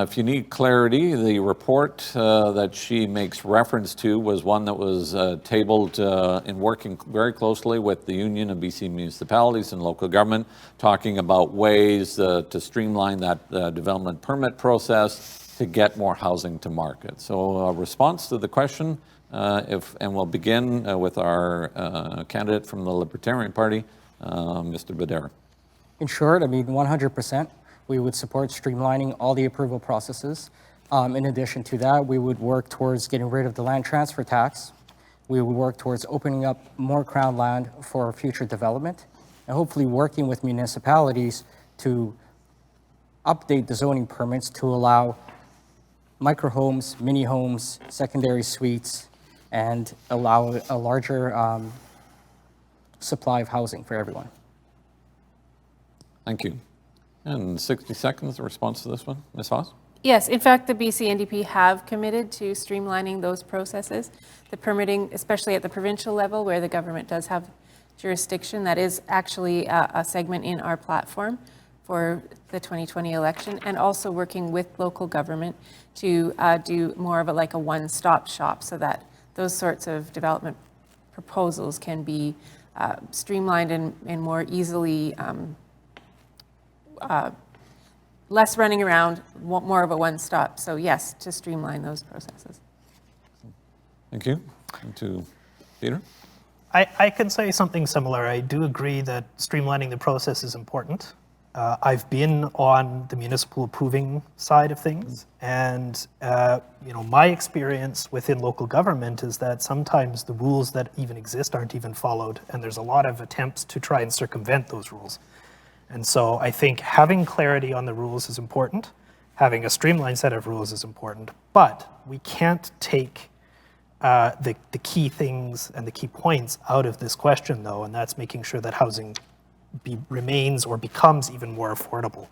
if you need clarity, the report that she makes reference to was one that was tabled in working very closely with the Union of BC Municipalities and Local Government, talking about ways to streamline that development permit process to get more housing to market. So a response to the question, and we'll begin with our candidate from the Libertarian Party, Mr. Badura. In short, I mean, 100%, we would support streamlining all the approval processes. In addition to that, we would work towards getting rid of the land transfer tax. We would work towards opening up more Crown land for future development, and hopefully working with municipalities to update the zoning permits to allow microhomes, mini homes, secondary suites, and allow a larger supply of housing for everyone. Thank you. And 60 seconds, a response to this one, Ms. Hawes? Yes, in fact, the BC NDP have committed to streamlining those processes. The permitting, especially at the provincial level where the government does have jurisdiction, that is actually a segment in our platform for the 2020 election, and also working with local government to do more of a one-stop shop so that those sorts of development proposals can be streamlined and more easily less running around, more of a one-stop. So yes, to streamline those processes. Thank you. And to Peter? I can say something similar. I do agree that streamlining the process is important. I've been on the municipal approving side of things, and my experience within local government is that sometimes the rules that even exist aren't even followed, and there's a lot of attempts to try and circumvent those rules. And so I think having clarity on the rules is important. Having a streamlined set of rules is important, but we can't take the key things and the key points out of this question, though, and that's making sure that housing remains or becomes even more affordable.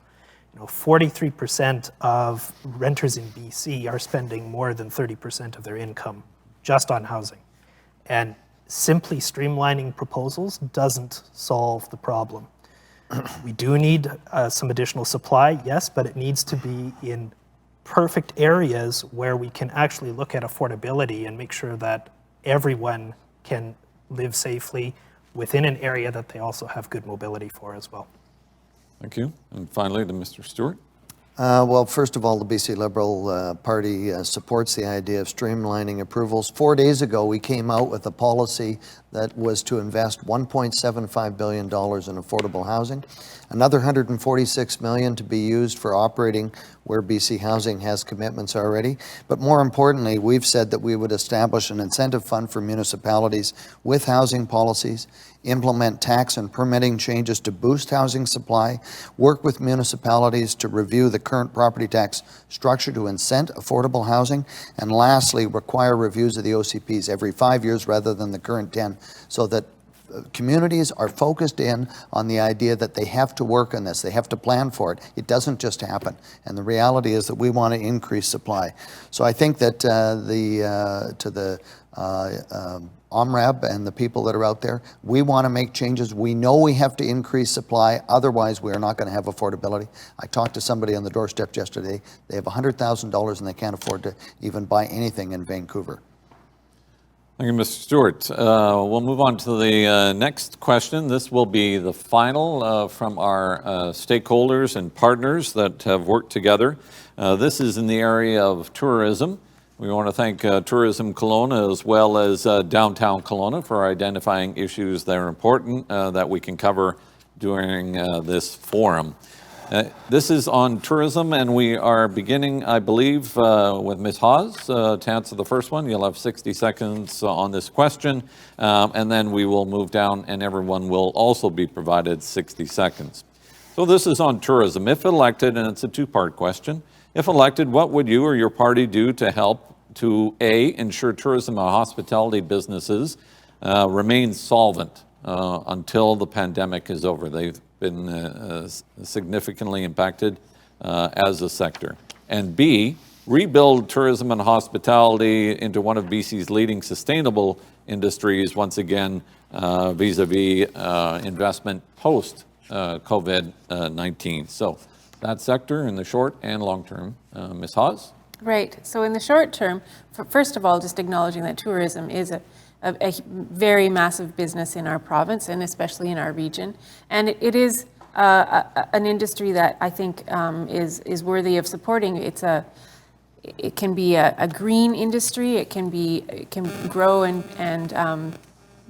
43% of renters in BC are spending more than 30% of their income just on housing. And simply streamlining proposals doesn't solve the problem. We do need some additional supply, yes, but it needs to be in perfect areas where we can actually look at affordability and make sure that everyone can live safely within an area that they also have good mobility for as well. Thank you. And finally to Mr. Stewart. Well, first of all, the BC Liberal Party supports the idea of streamlining approvals. 4 days ago, we came out with a policy that was to invest $1.75 billion in affordable housing, another $146 million to be used for operating where BC Housing has commitments already. But more importantly, we've said that we would establish an incentive fund for municipalities with housing policies, implement tax and permitting changes to boost housing supply, work with municipalities to review the current property tax structure to incent affordable housing, and lastly, require reviews of the OCPs every 5 years rather than the current 10, so that communities are focused in on the idea that they have to work on this, they have to plan for it. It doesn't just happen. And the reality is that we want to increase supply. So I think that OMREB and the people that are out there, we want to make changes. We know we have to increase supply, otherwise we are not going to have affordability. I talked to somebody on the doorstep yesterday. They have $100,000 and they can't afford to even buy anything in Vancouver. Thank you, Mr. Stewart. We'll move on to the next question. This will be the final from our stakeholders and partners that have worked together. This is in the area of tourism. We want to thank Tourism Kelowna as well as Downtown Kelowna for identifying issues that are important that we can cover during this forum. This is on tourism, and we are beginning, I believe, with Ms. Hawes to answer the first one. You'll have 60 seconds on this question, and then we will move down, and everyone will also be provided 60 seconds. So this is on tourism. If elected, and it's a two-part question, if elected, what would you or your party do to help to A, ensure tourism and hospitality businesses remain solvent until the pandemic is over? They've been significantly impacted as a sector. And B, rebuild tourism and hospitality into one of BC's leading sustainable industries, once again, vis-a-vis investment post COVID-19. So that sector in the short and long term. Ms. Hawes? Right. So in the short term, first of all, just acknowledging that tourism is a very massive business in our province and especially in our region. And it is an industry that I think is worthy of supporting. It can be a green industry. It can grow and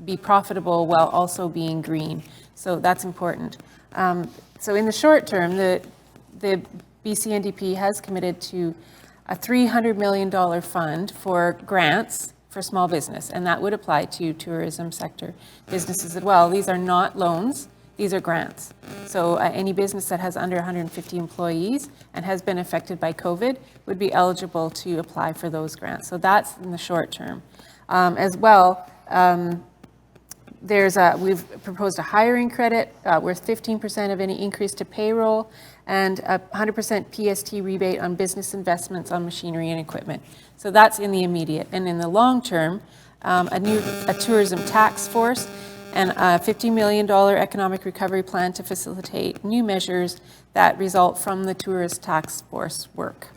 be profitable while also being green. So that's important. So in the short term, the BC NDP has committed to a $300 million fund for grants for small business, and that would apply to tourism sector businesses as well. These are not loans, these are grants. So any business that has under 150 employees and has been affected by COVID would be eligible to apply for those grants. So that's in the short term. As well, we've proposed a hiring credit worth 15% of any increase to payroll and a 100% PST rebate on business investments on machinery and equipment. So that's in the immediate. And in the long term, a tourism tax force and a $50 million economic recovery plan to facilitate new measures that result from the tourist tax force work.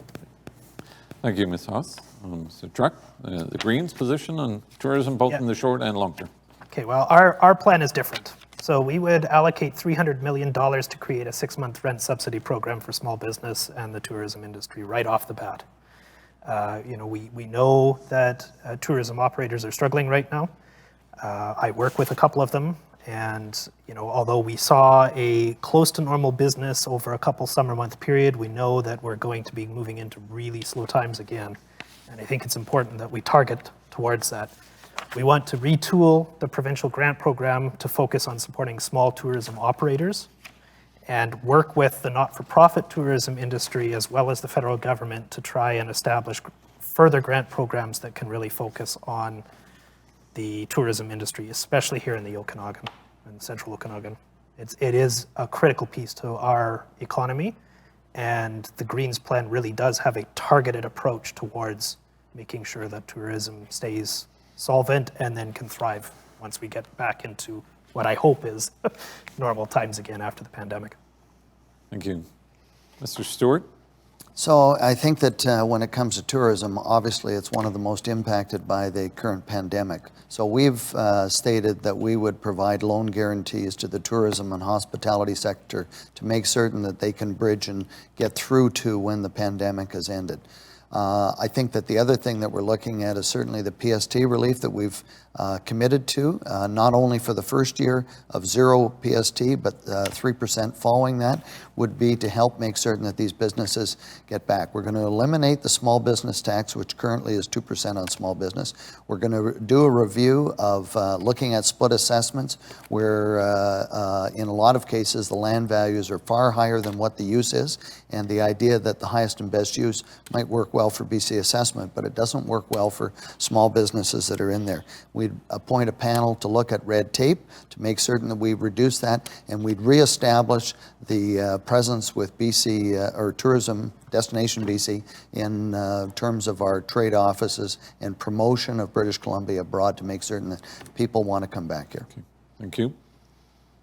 Thank you, Ms. Hawes. Mr. Truch, the Greens' position on tourism, both in the short and long term. Okay, well, our plan is different. So we would allocate $300 million to create a 6-month rent subsidy program for small business and the tourism industry right off the bat. We know that tourism operators are struggling right now. I work with a couple of them, and although we saw a close to normal business over a couple summer month period, we know that we're going to be moving into really slow times again. And I think it's important that we target towards that. We want to retool the provincial grant program to focus on supporting small tourism operators and work with the not-for-profit tourism industry as well as the federal government to try and establish further grant programs that can really focus on the tourism industry, especially here in the Okanagan, in central Okanagan. It is a critical piece to our economy, and the Greens plan really does have a targeted approach towards making sure that tourism stays solvent and then can thrive once we get back into what I hope is normal times again after the pandemic. Thank you. Mr. Stewart? So I think that when it comes to tourism, obviously it's one of the most impacted by the current pandemic. So we've stated that we would provide loan guarantees to the tourism and hospitality sector to make certain that they can bridge and get through to when the pandemic has ended. I think that the other thing that we're looking at is certainly the PST relief that we've committed to, not only for the first year of 0 PST, but 3% following that, would be to help make certain that these businesses get back. We're going to eliminate the small business tax, which currently is 2% on small business. We're going to do a review of looking at split assessments, where in a lot of cases the land values are far higher than what the use is, and the idea that the highest and best use might work well for BC assessment, but it doesn't work well for small businesses that are in there. We'd appoint a panel to look at red tape to make certain that we reduce that, and we'd reestablish the presence with BC or Tourism Destination BC in terms of our trade offices and promotion of British Columbia abroad to make certain that people want to come back here. Okay. Thank you.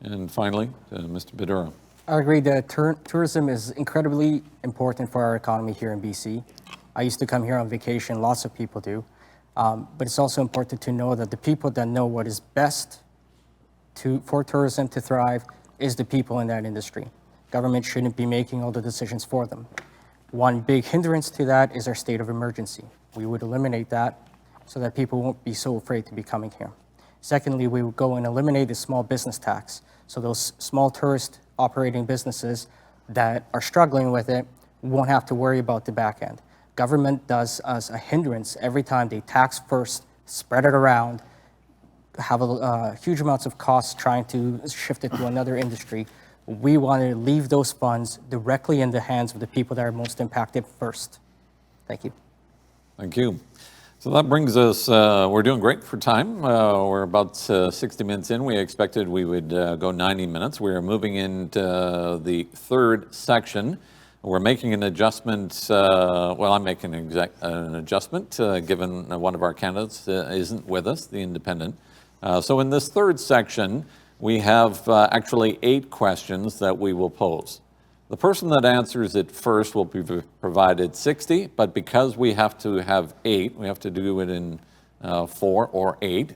And finally, Mr. Badura. I agree that tourism is incredibly important for our economy here in BC. I used to come here on vacation, lots of people do. But it's also important to know that the people that know what is best for tourism to thrive is the people in that industry. Government shouldn't be making all the decisions for them. One big hindrance to that is our state of emergency. We would eliminate that so that people won't be so afraid to be coming here. Secondly, we would go and eliminate the small business tax. So those small tourist operating businesses that are struggling with it won't have to worry about the back end. Government does us a hindrance every time they tax first, spread it around, have huge amounts of costs trying to shift it to another industry. We want to leave those funds directly in the hands of the people that are most impacted first. Thank you. Thank you. So that brings us, we're doing great for time. We're about 60 minutes in. We expected we would go 90 minutes. We're moving into the third section. We're making an adjustment, well, I'm making an adjustment given one of our candidates isn't with us, the independent. So in this third section, we have actually 8 questions that we will pose. The person that answers it first will be provided 60, but because we have to have 8, we have to do it in 4 or 8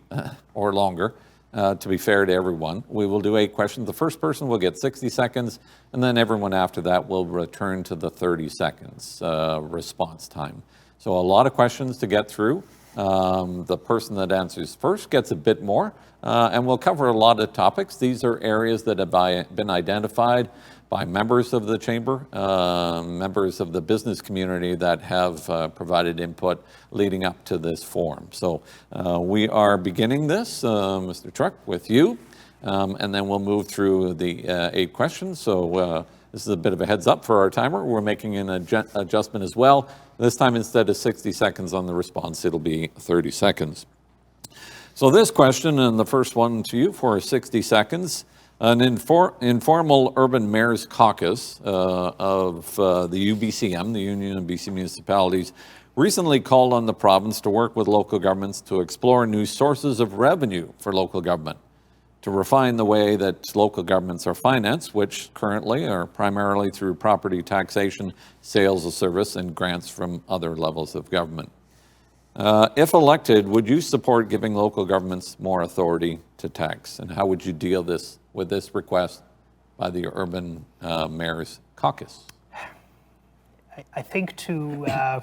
or longer to be fair to everyone. We will do 8 questions. The first person will get 60 seconds, and then everyone after that will return to the 30 seconds response time. So a lot of questions to get through. The person that answers first gets a bit more, and we'll cover a lot of topics. These are areas that have been identified by members of the chamber, members of the business community that have provided input leading up to this forum. So we are beginning this, Mr. Truch, with you, and then we'll move through the 8 questions. So this is a bit of a heads up for our timer. We're making an adjustment as well. This time, instead of 60 seconds on the response, it'll be 30 seconds. So this question, and the first one to you for 60 seconds. An informal urban mayor's caucus of the UBCM, the Union of BC Municipalities, recently called on the province to work with local governments to explore new sources of revenue for local government, to refine the way that local governments are financed, which currently are primarily through property taxation, sales of service, and grants from other levels of government. If elected, would you support giving local governments more authority to tax? And how would you deal with this request by the Urban Mayor's Caucus? I think to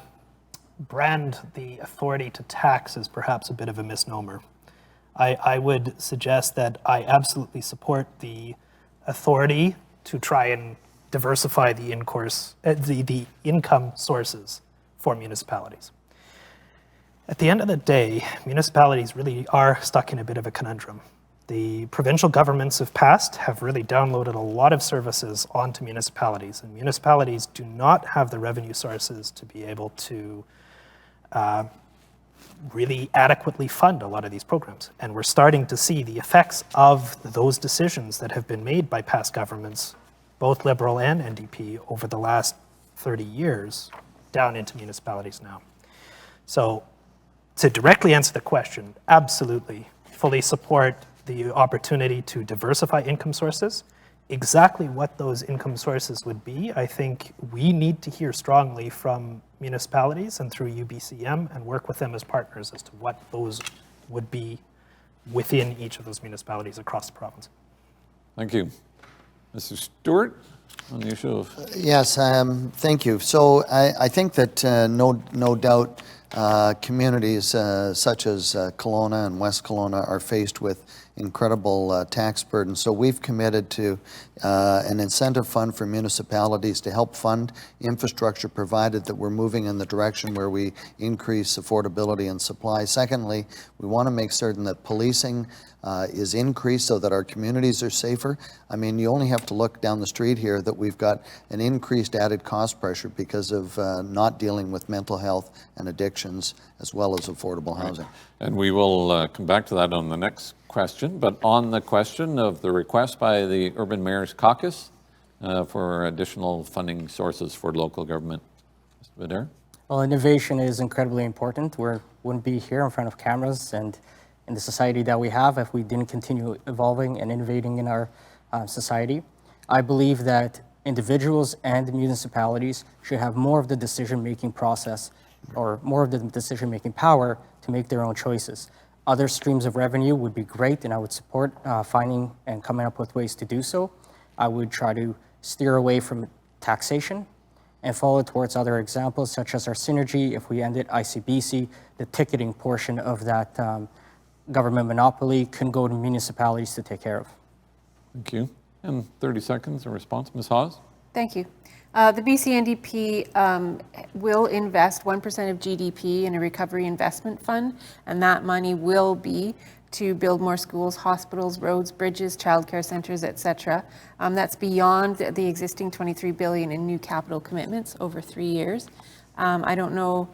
brand the authority to tax is perhaps a bit of a misnomer. I would suggest that I absolutely support the authority to try and diversify the income sources for municipalities. At the end of the day, municipalities really are stuck in a bit of a conundrum. The provincial governments of past have really downloaded a lot of services onto municipalities, and municipalities do not have the revenue sources to be able to really adequately fund a lot of these programs. And we're starting to see the effects of those decisions that have been made by past governments, both Liberal and NDP, over the last 30 years down into municipalities now. So to directly answer the question, absolutely, fully support the opportunity to diversify income sources. Exactly what those income sources would be, I think we need to hear strongly from municipalities and through UBCM and work with them as partners as to what those would be within each of those municipalities across the province. Thank you. Mr. Stewart, on the issue of... Yes, thank you. So I think that no doubt communities such as Kelowna and West Kelowna are faced with incredible tax burden. So we've committed to an incentive fund for municipalities to help fund infrastructure, provided that we're moving in the direction where we increase affordability and supply. Secondly, we want to make certain that policing is increased so that our communities are safer. I mean, you only have to look down the street here that we've got an increased added cost pressure because of not dealing with mental health and addictions, as well as affordable housing. And we will come back to that on the next question, but on the question of the request by the Urban Mayor's Caucus for additional funding sources for local government. Mr. Badura? Well, innovation is incredibly important. We wouldn't be here in front of cameras and in the society that we have if we didn't continue evolving and innovating in our society. I believe that individuals and municipalities should have more of the decision-making process or more of the decision-making power to make their own choices. Other streams of revenue would be great, and I would support finding and coming up with ways to do so. I would try to steer away from taxation and follow towards other examples, such as our synergy. If we ended ICBC, the ticketing portion of that government monopoly can go to municipalities to take care of. Thank you. And 30 seconds in response, Ms. Hawes? Thank you. The BC NDP will invest 1% of GDP in a recovery investment fund, and that money will be to build more schools, hospitals, roads, bridges, childcare centres, etc. That's beyond the existing $23 billion in new capital commitments over 3 years. I don't know,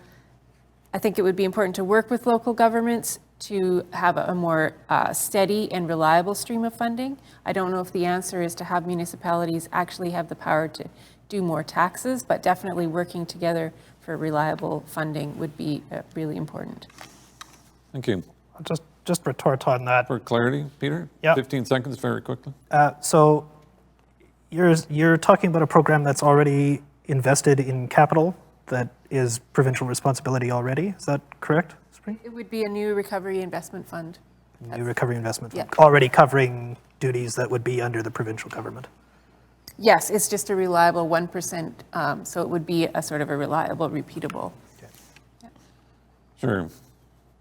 I think it would be important to work with local governments to have a more steady and reliable stream of funding. I don't know if the answer is to have municipalities actually have the power to do more taxes, but definitely working together for reliable funding would be really important. Thank you. I'll just retort on that. For clarity, Peter? Yep. 15 seconds, very quickly. So you're talking about a program that's already invested in capital that is provincial responsibility already. Is that correct, Spring? It would be a new recovery investment fund. New recovery investment fund, Yeah. already covering duties that would be under the provincial government. Yes, it's just a reliable 1%, so it would be a sort of a reliable, repeatable. Sure.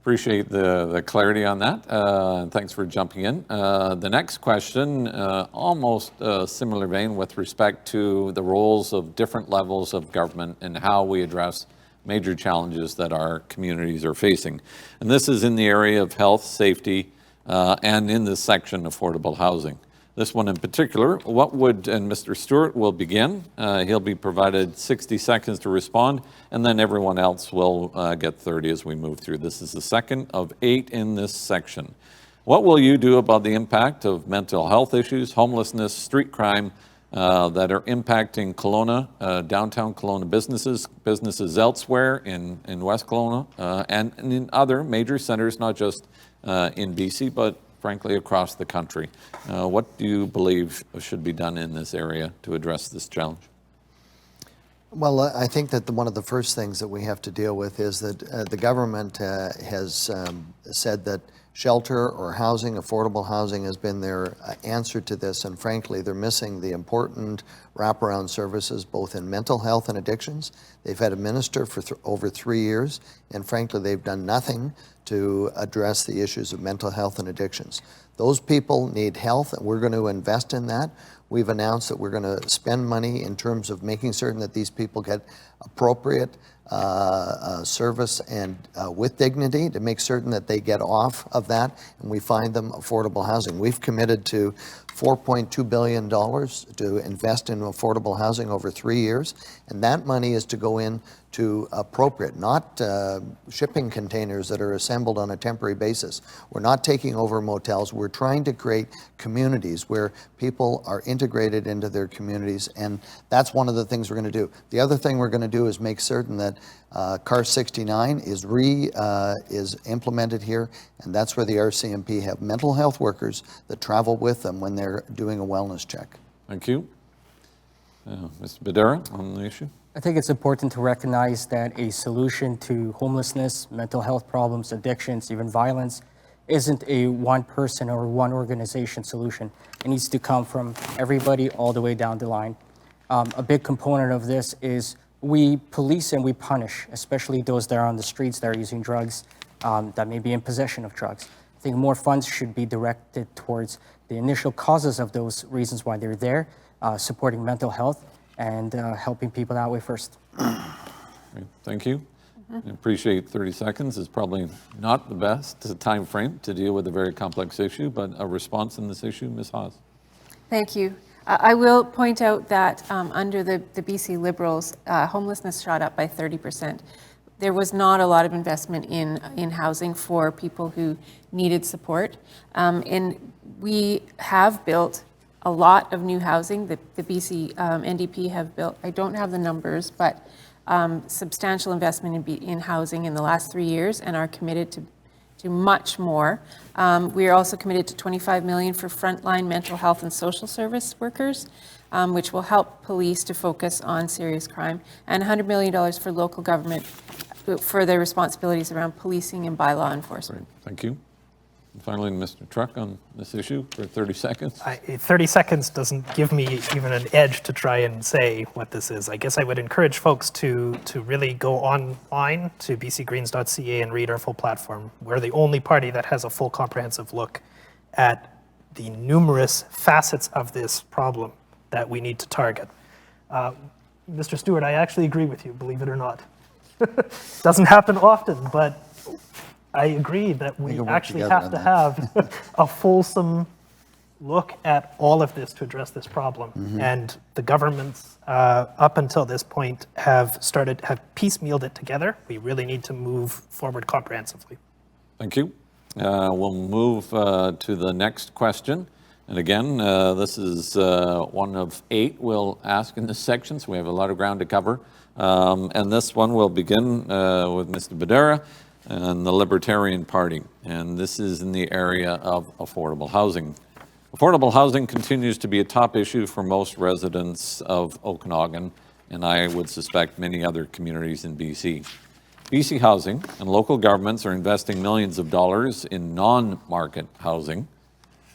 Appreciate the clarity on that. Thanks for jumping in. The next question, almost similar vein with respect to the roles of different levels of government and how we address major challenges that our communities are facing. And this is in the area of health, safety, and in this section, affordable housing. this one in particular. What would, and Mr. Stewart will begin. He'll be provided 60 seconds to respond, and then everyone else will get 30 as we move through. This is the second of 8 in this section. What will you do about the impact of mental health issues, homelessness, street crime that are impacting Kelowna, downtown Kelowna businesses elsewhere in West Kelowna, and in other major centers, not just in BC, but frankly across the country? What do you believe should be done in this area to address this challenge? Well, I think that one of the first things that we have to deal with is that the government has said that shelter or housing, affordable housing, has been their answer to this, and frankly, they're missing the important wraparound services both in mental health and addictions. They've had a minister for over 3 years, and frankly, they've done nothing to address the issues of mental health and addictions. Those people need health, and we're going to invest in that. We've announced that we're going to spend money in terms of making certain that these people get appropriate service and with dignity, to make certain that they get off of that and we find them affordable housing. We've committed to $4.2 billion to invest in affordable housing over 3 years, and that money is to go in to appropriate, not shipping containers that are assembled on a temporary basis. We're not taking over motels. We're trying to create communities where people are integrated into their communities, and that's one of the things we're going to do. The other thing we're going to do is make certain that CAR 69 is implemented here, and that's where the RCMP have mental health workers that travel with them when they're doing a wellness check. Thank you. Mr. Badura, on the issue? I think it's important to recognize that a solution to homelessness, mental health problems, addictions, even violence, isn't a one person or one organization solution. It needs to come from everybody all the way down the line. A big component of this is we police and we punish, especially those that are on the streets that are using drugs, that may be in possession of drugs. I think more funds should be directed towards the initial causes of those reasons why they're there, supporting mental health, and helping people that way first. Great. Thank you. I appreciate 30 seconds is probably not the best time frame to deal with a very complex issue, but a response in this issue, Ms. Hawes. Thank you. I will point out that under the BC Liberals, homelessness shot up by 30%. There was not a lot of investment in housing for people who needed support. And we have built a lot of new housing. The BC NDP have built, I don't have the numbers, but substantial investment in housing in the last 3 years, and are committed to much more. We are also committed to $25 million for frontline mental health and social service workers, which will help police to focus on serious crime, and $100 million for local government for their responsibilities around policing and bylaw enforcement. Great. Thank you. And finally, Mr. Truch on this issue for 30 seconds. 30 seconds doesn't give me even an edge to try and say what this is. I guess I would encourage folks to really go online to bcgreens.ca and read our full platform. We're the only party that has a full comprehensive look at the numerous facets of this problem that we need to target. Mr. Stewart, I actually agree with you, believe it or not. Doesn't happen often, but I agree that we actually have to have a fulsome look at all of this to address this problem. Mm-hmm. And the governments up until this point have piecemealed it together. We really need to move forward comprehensively. Thank you. We'll move to the next question. And again, this is one of 8 we'll ask in this section, so we have a lot of ground to cover. And this one will begin with Mr. Badura and the Libertarian Party. And this is in the area of affordable housing. Affordable housing continues to be a top issue for most residents of Okanagan, and I would suspect many other communities in BC. BC Housing and local governments are investing millions of dollars in non-market housing.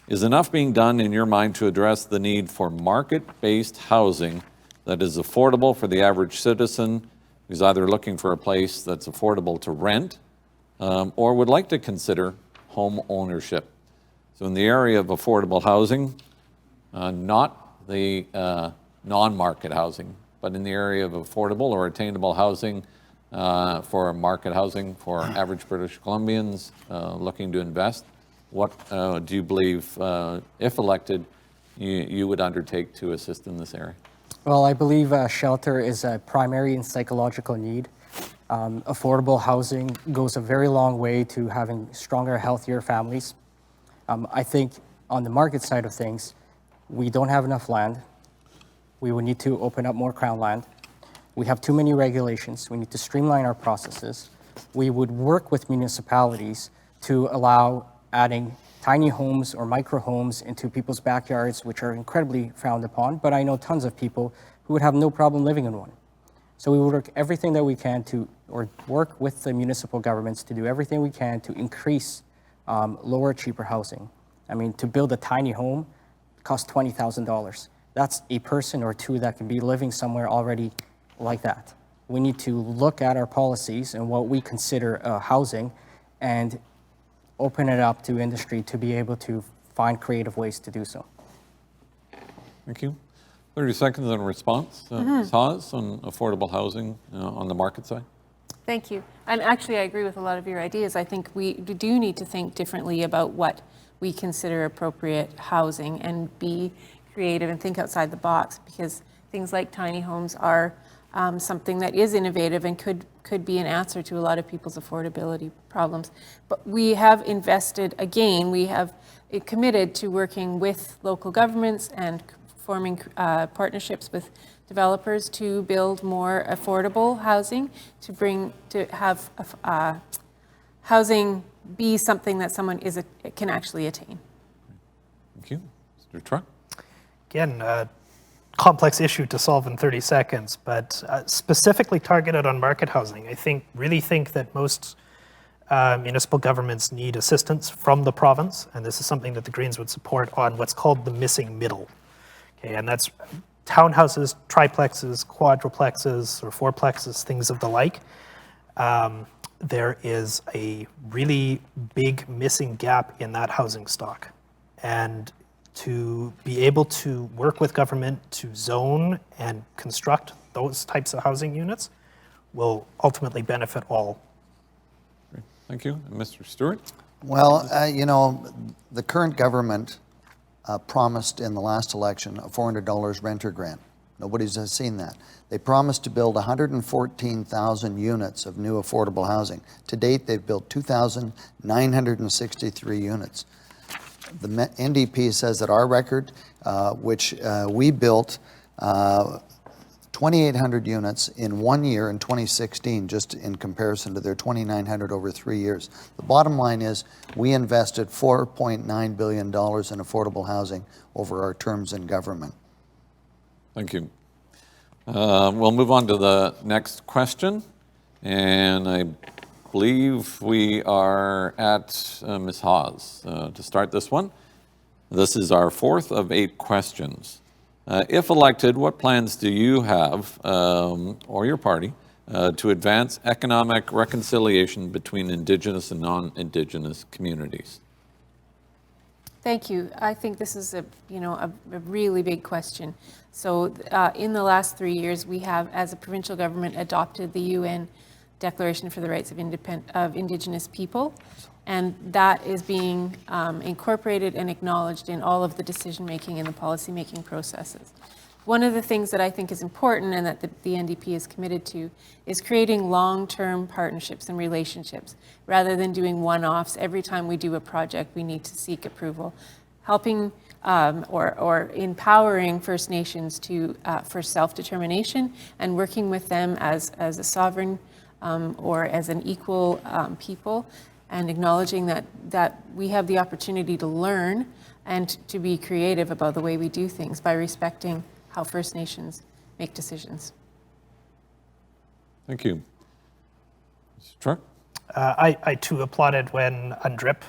Is enough being done in your mind to address the need for market-based housing that is affordable for the average citizen who's either looking for a place that's affordable to rent or would like to consider home ownership? So in the area of affordable housing, not the non-market housing, but in the area of affordable or attainable housing for market housing for average British Columbians looking to invest, what do you believe, if elected, you would undertake to assist in this area? Well, I believe shelter is a primary and psychological need. Affordable housing goes a very long way to having stronger, healthier families. I think on the market side of things, we don't have enough land. We would need to open up more crown land. We have too many regulations. We need to streamline our processes. We would work with municipalities to allow adding tiny homes or micro homes into people's backyards, which are incredibly frowned upon, but I know tons of people who would have no problem living in one. So we would work everything that we can to, or work with the municipal governments to do everything we can to increase lower, cheaper housing. I mean, to build a tiny home costs $20,000. That's a person or two that can be living somewhere already like that. We need to look at our policies and what we consider housing and open it up to industry to be able to find creative ways to do so. Thank you. 30 seconds on response. Ms. Hawes, on affordable housing on the market side. Thank you. And actually, I agree with a lot of your ideas. I think we do need to think differently about what we consider appropriate housing and be creative and think outside the box, because things like tiny homes are something that is innovative and could be an answer to a lot of people's affordability problems. But we have invested, again, we have committed to working with local governments and forming partnerships with developers to build more affordable housing, to have housing be something that someone can actually attain. Thank you. Mr. Truch. Again, complex issue to solve in 30 seconds, but specifically targeted on market housing. I really think that most municipal governments need assistance from the province, and this is something that the Greens would support on what's called the missing middle. Okay, and that's townhouses, triplexes, quadruplexes, or fourplexes, things of the like. There is a really big missing gap in that housing stock. And to be able to work with government to zone and construct those types of housing units will ultimately benefit all. Great. Thank you. And Mr. Stewart? Well, you know, the current government promised in the last election a $400 renter grant. Nobody's seen that. They promised to build 114,000 units of new affordable housing. To date, they've built 2,963 units. The NDP says that our record, which we built 2,800 units in 1 year in 2016, just in comparison to their 2,900 over 3 years. The bottom line is we invested $4.9 billion in affordable housing over our terms in government. Thank you. We'll move on to the next question. And I believe we are at Ms. Hawes to start this one. This is our fourth of 8 questions. If elected, what plans do you have, or your party, to advance economic reconciliation between Indigenous and non-Indigenous communities? Thank you. I think this is a really big question. So in the last 3 years, we have, as a provincial government, adopted the UN Declaration for the Rights of Indigenous People, and that is being incorporated and acknowledged in all of the decision-making and the policy-making processes. One of the things that I think is important and that the NDP is committed to is creating long-term partnerships and relationships rather than doing one-offs. Every time we do a project, we need to seek approval. Helping or empowering First Nations for self-determination and working with them as a sovereign or as an equal people, and acknowledging that we have the opportunity to learn and to be creative about the way we do things by respecting how First Nations make decisions. Thank you. Mr. Truch? I too applauded when UNDRIP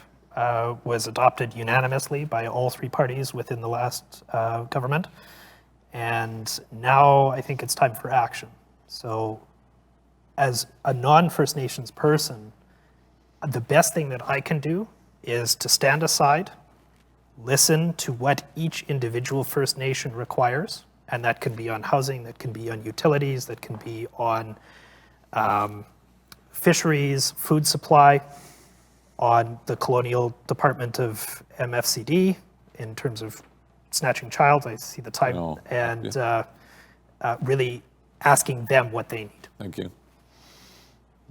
was adopted unanimously by all 3 parties within the last government. And now I think it's time for action. So as a non-First Nations person, the best thing that I can do is to stand aside, listen to what each individual First Nation requires, and that can be on housing, that can be on utilities, that can be on fisheries, food supply, on the Colonial Department of MFCD in terms of snatching child, I see the time, No. and really asking them what they need. Thank you.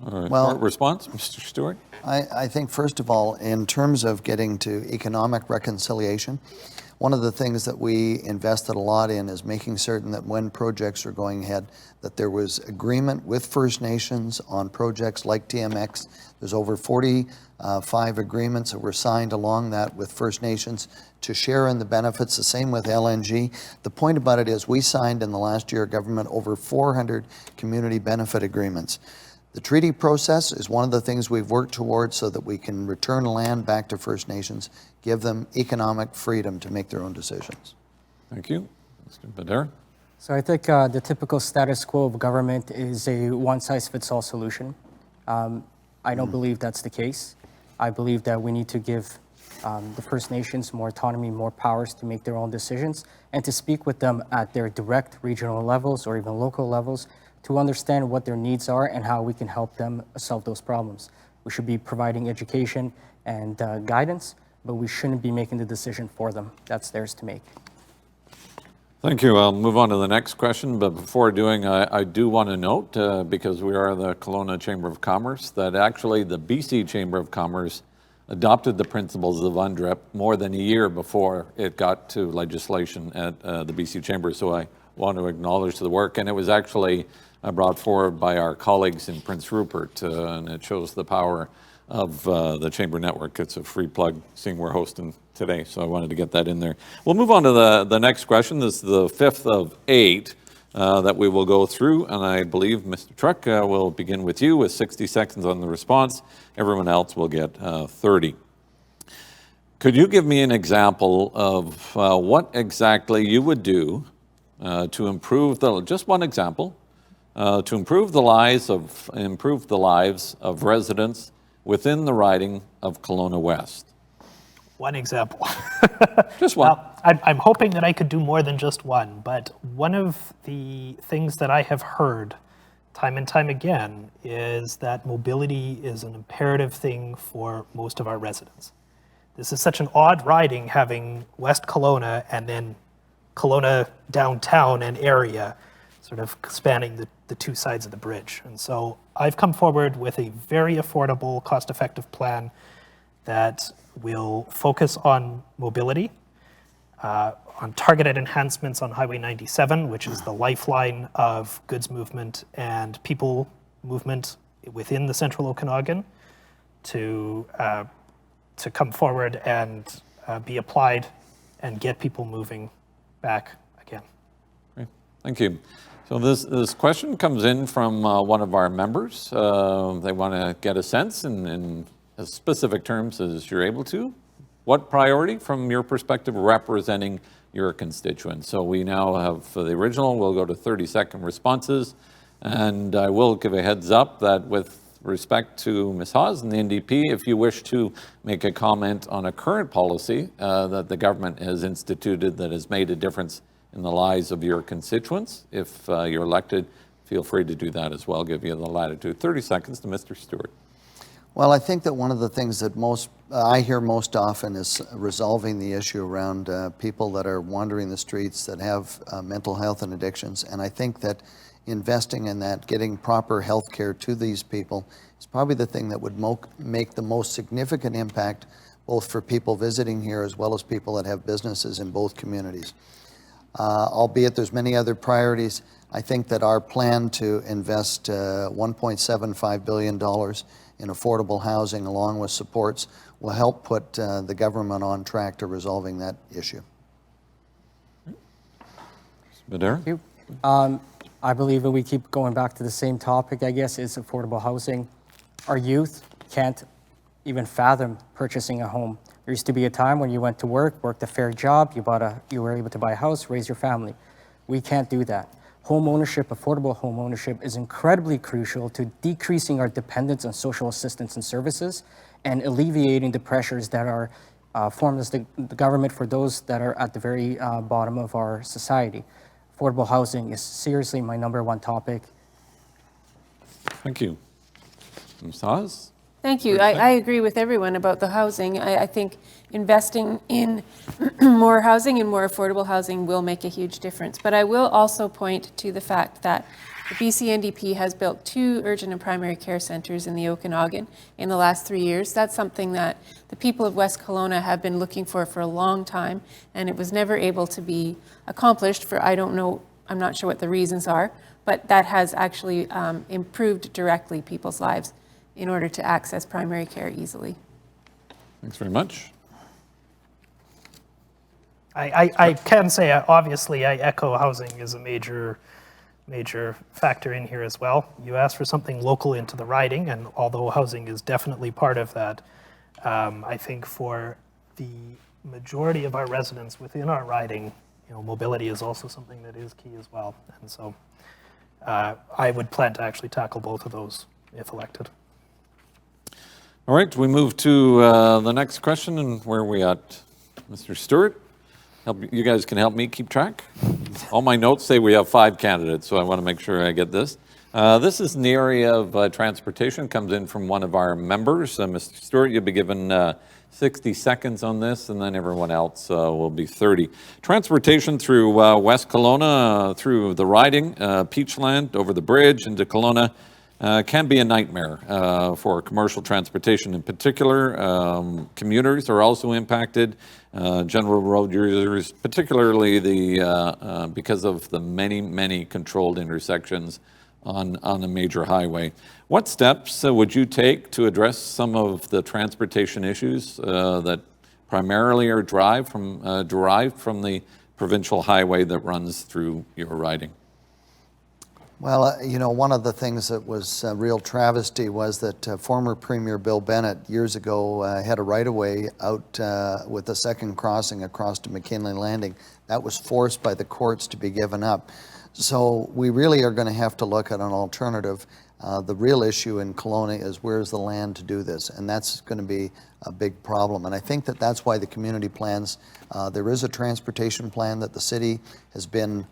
All right. Well- Response, Mr. Stewart? I think, first of all, in terms of getting to economic reconciliation, one of the things that we invested a lot in is making certain that when projects are going ahead, that there was agreement with First Nations on projects like TMX. There's over 45 agreements that were signed along that with First Nations to share in the benefits, the same with LNG. The point about it is we signed in the last year of government over 400 community benefit agreements. The treaty process is one of the things we've worked towards so that we can return land back to First Nations, give them economic freedom to make their own decisions. Thank you. Mr. Badura? So I think the typical status quo of government is a one-size-fits-all solution. I don't believe that's the case. I believe that we need to give the First Nations more autonomy, more powers to make their own decisions, and to speak with them at their direct regional levels or even local levels to understand what their needs are and how we can help them solve those problems. We should be providing education and guidance, but we shouldn't be making the decision for them. That's theirs to make. Thank you. I'll move on to the next question, but before doing, I do want to note, because we are the Kelowna Chamber of Commerce, that actually the BC Chamber of Commerce adopted the principles of UNDREP more than a year before it got to legislation at the BC Chamber, so I want to acknowledge the work, and it was actually brought forward by our colleagues in Prince Rupert, and it shows the power of the Chamber Network. It's a free plug, seeing we're hosting today, so I wanted to get that in there. We'll move on to the next question. This is the fifth of 8 that we will go through, and I believe Mr. Truch will begin with you with 60 seconds on the response. Everyone else will get 30. Could you give me an example of what exactly you would do to improve just one example, to improve the lives of residents within the riding of Kelowna-West? One example. Just one. Well, I'm hoping that I could do more than just one, but one of the things that I have heard time and time again is that mobility is an imperative thing for most of our residents. This is such an odd riding, having West Kelowna and then Kelowna downtown and area sort of spanning the two sides of the bridge. And so I've come forward with a very affordable, cost-effective plan that will focus on mobility, on targeted enhancements on Highway 97, which is the lifeline of goods movement and people movement within the central Okanagan, to come forward and be applied and get people moving back again. Great. Thank you. So this question comes in from one of our members. They want to get a sense in as specific terms as you're able to. What priority, from your perspective, representing your constituents? So we now have, for the original, we'll go to 30-second responses. And I will give a heads up that with respect to Ms. Hawes and the NDP, if you wish to make a comment on a current policy that the government has instituted that has made a difference in the lives of your constituents, if you're elected, feel free to do that as well. I'll give you the latitude. 30 seconds to Mr. Stewart. Well, I think that one of the things that I hear most often is resolving the issue around people that are wandering the streets that have mental health and addictions. And I think that investing in that, getting proper health care to these people, is probably the thing that would make the most significant impact, both for people visiting here as well as people that have businesses in both communities. Albeit there's many other priorities, I think that our plan to invest $1.75 billion in affordable housing along with supports will help put the government on track to resolving that issue. Badura? Thank you. I believe that we keep going back to the same topic, I guess, is affordable housing. Our youth can't even fathom purchasing a home. There used to be a time when you went to work, worked a fair job, you were able to buy a house, raise your family. We can't do that. Home ownership, affordable home ownership, is incredibly crucial to decreasing our dependence on social assistance and services and alleviating the pressures that are formed as the government for those that are at the very bottom of our society. Affordable housing is seriously my #1 topic. Thank you. Ms. Hawes? Thank you. I agree with everyone about the housing. I think investing in more housing and more affordable housing will make a huge difference. But I will also point to the fact that the BC NDP has built 2 urgent and primary care centres in the Okanagan in the last 3 years. That's something that the people of West Kelowna have been looking for a long time, and it was never able to be accomplished for, I don't know, I'm not sure what the reasons are, but that has actually improved directly people's lives in order to access primary care easily. Thanks very much. I can say, obviously, I echo housing is a major factor in here as well. You asked for something local into the riding, and although housing is definitely part of that, I think for the majority of our residents within our riding, mobility is also something that is key as well. And so I would plan to actually tackle both of those if elected. All right, we move to the next question, and where are we at? Mr. Stewart, you guys can help me keep track. All my notes say we have 5 candidates, so I want to make sure I get this. This is in the area of transportation, comes in from one of our members. Mr. Stewart, you'll be given 60 seconds on this, and then everyone else will be 30. Transportation through West Kelowna, through the riding, Peachland, over the bridge into Kelowna, can be a nightmare for commercial transportation in particular. Commuters are also impacted, general road users, particularly because of the many controlled intersections on a major highway. What steps would you take to address some of the transportation issues that primarily are derived from the provincial highway that runs through your riding? Well, one of the things that was a real travesty was that former Premier Bill Bennett years ago had a right-of-way out with a second crossing across to McKinley Landing. That was forced by the courts to be given up. So we really are going to have to look at an alternative. The real issue in Kelowna is where's the land to do this, and that's going to be a big problem. And I think that that's why the community plans, there is a transportation plan that the city has been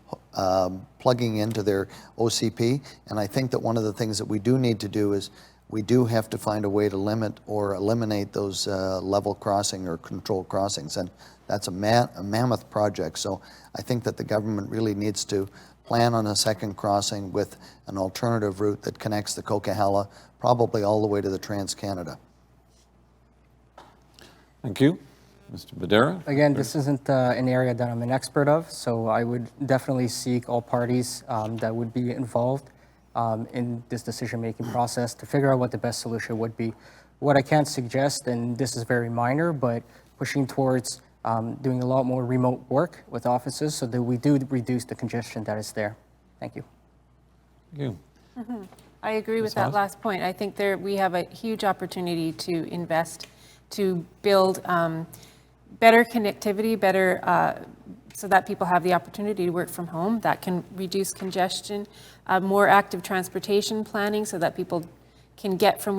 plugging into their OCP, and I think that one of the things that we do need to do is we do have to find a way to limit or eliminate those level crossing or controlled crossings, and that's a mammoth project. So I think that the government really needs to plan on a second crossing with an alternative route that connects the Coquihalla probably all the way to the Trans-Canada. Thank you. Mr. Badura? Again, this isn't an area that I'm an expert of, so I would definitely seek all parties that would be involved in this decision-making process to figure out what the best solution would be. What I can suggest, and this is very minor, but pushing towards doing a lot more remote work with offices so that we do reduce the congestion that is there. Thank you. Thank you. Mm-hmm. I agree with that last point. I think we have a huge opportunity to invest, to build better connectivity, so that people have the opportunity to work from home. That can reduce congestion, more active transportation planning so that people can get from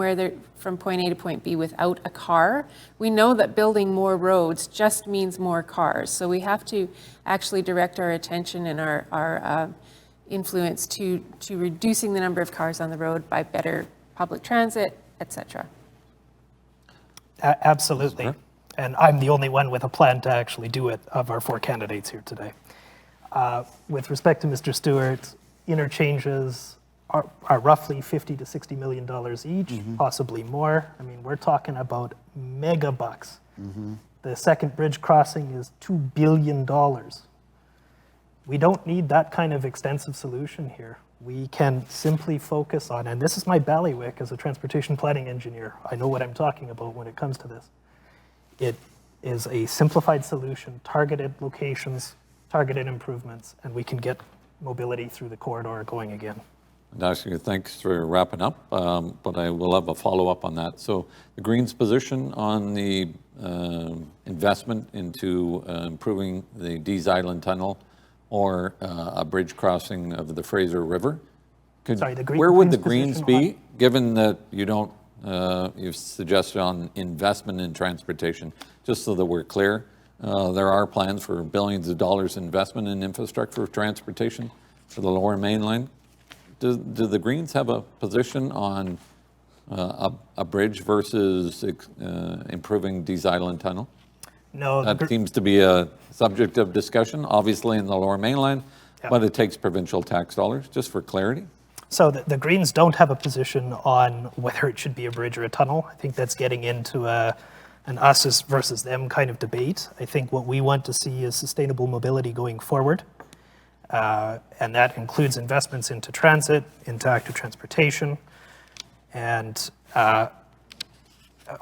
point A to point B without a car. We know that building more roads just means more cars. So we have to actually direct our attention and our influence to reducing the number of cars on the road by better public transit, etc. Absolutely. And I'm the only one with a plan to actually do it of our 4 candidates here today. With respect to Mr. Stewart, interchanges are roughly $50 to $60 million each, possibly more. I mean, we're talking about mega bucks. The second bridge crossing is $2 billion. We don't need that kind of extensive solution here. We can simply focus on, and this is my bailiwick as a transportation planning engineer. I know what I'm talking about when it comes to this. It is a simplified solution, targeted locations, targeted improvements, and we can get mobility through the corridor going again. Actually, thanks for wrapping up, but I will have a follow-up on that. So the Greens' position on the investment into improving the Dease Island Tunnel or a bridge crossing of the Fraser River. Where would the Greens be, given that you don't, you've suggested on investment in transportation, just so that we're clear, there are plans for billions of dollars investment in infrastructure for transportation for the Lower Mainline. Do the Greens have a position on a bridge versus improving Dease Island Tunnel? No, That seems to be a subject of discussion, obviously in the Lower Mainline, Yeah. but it takes provincial tax dollars, just for clarity. so the Greens don't have a position on whether it should be a bridge or a tunnel. I think that's getting into an us versus them kind of debate. I think what we want to see is sustainable mobility going forward. And that includes investments into transit, into active transportation. And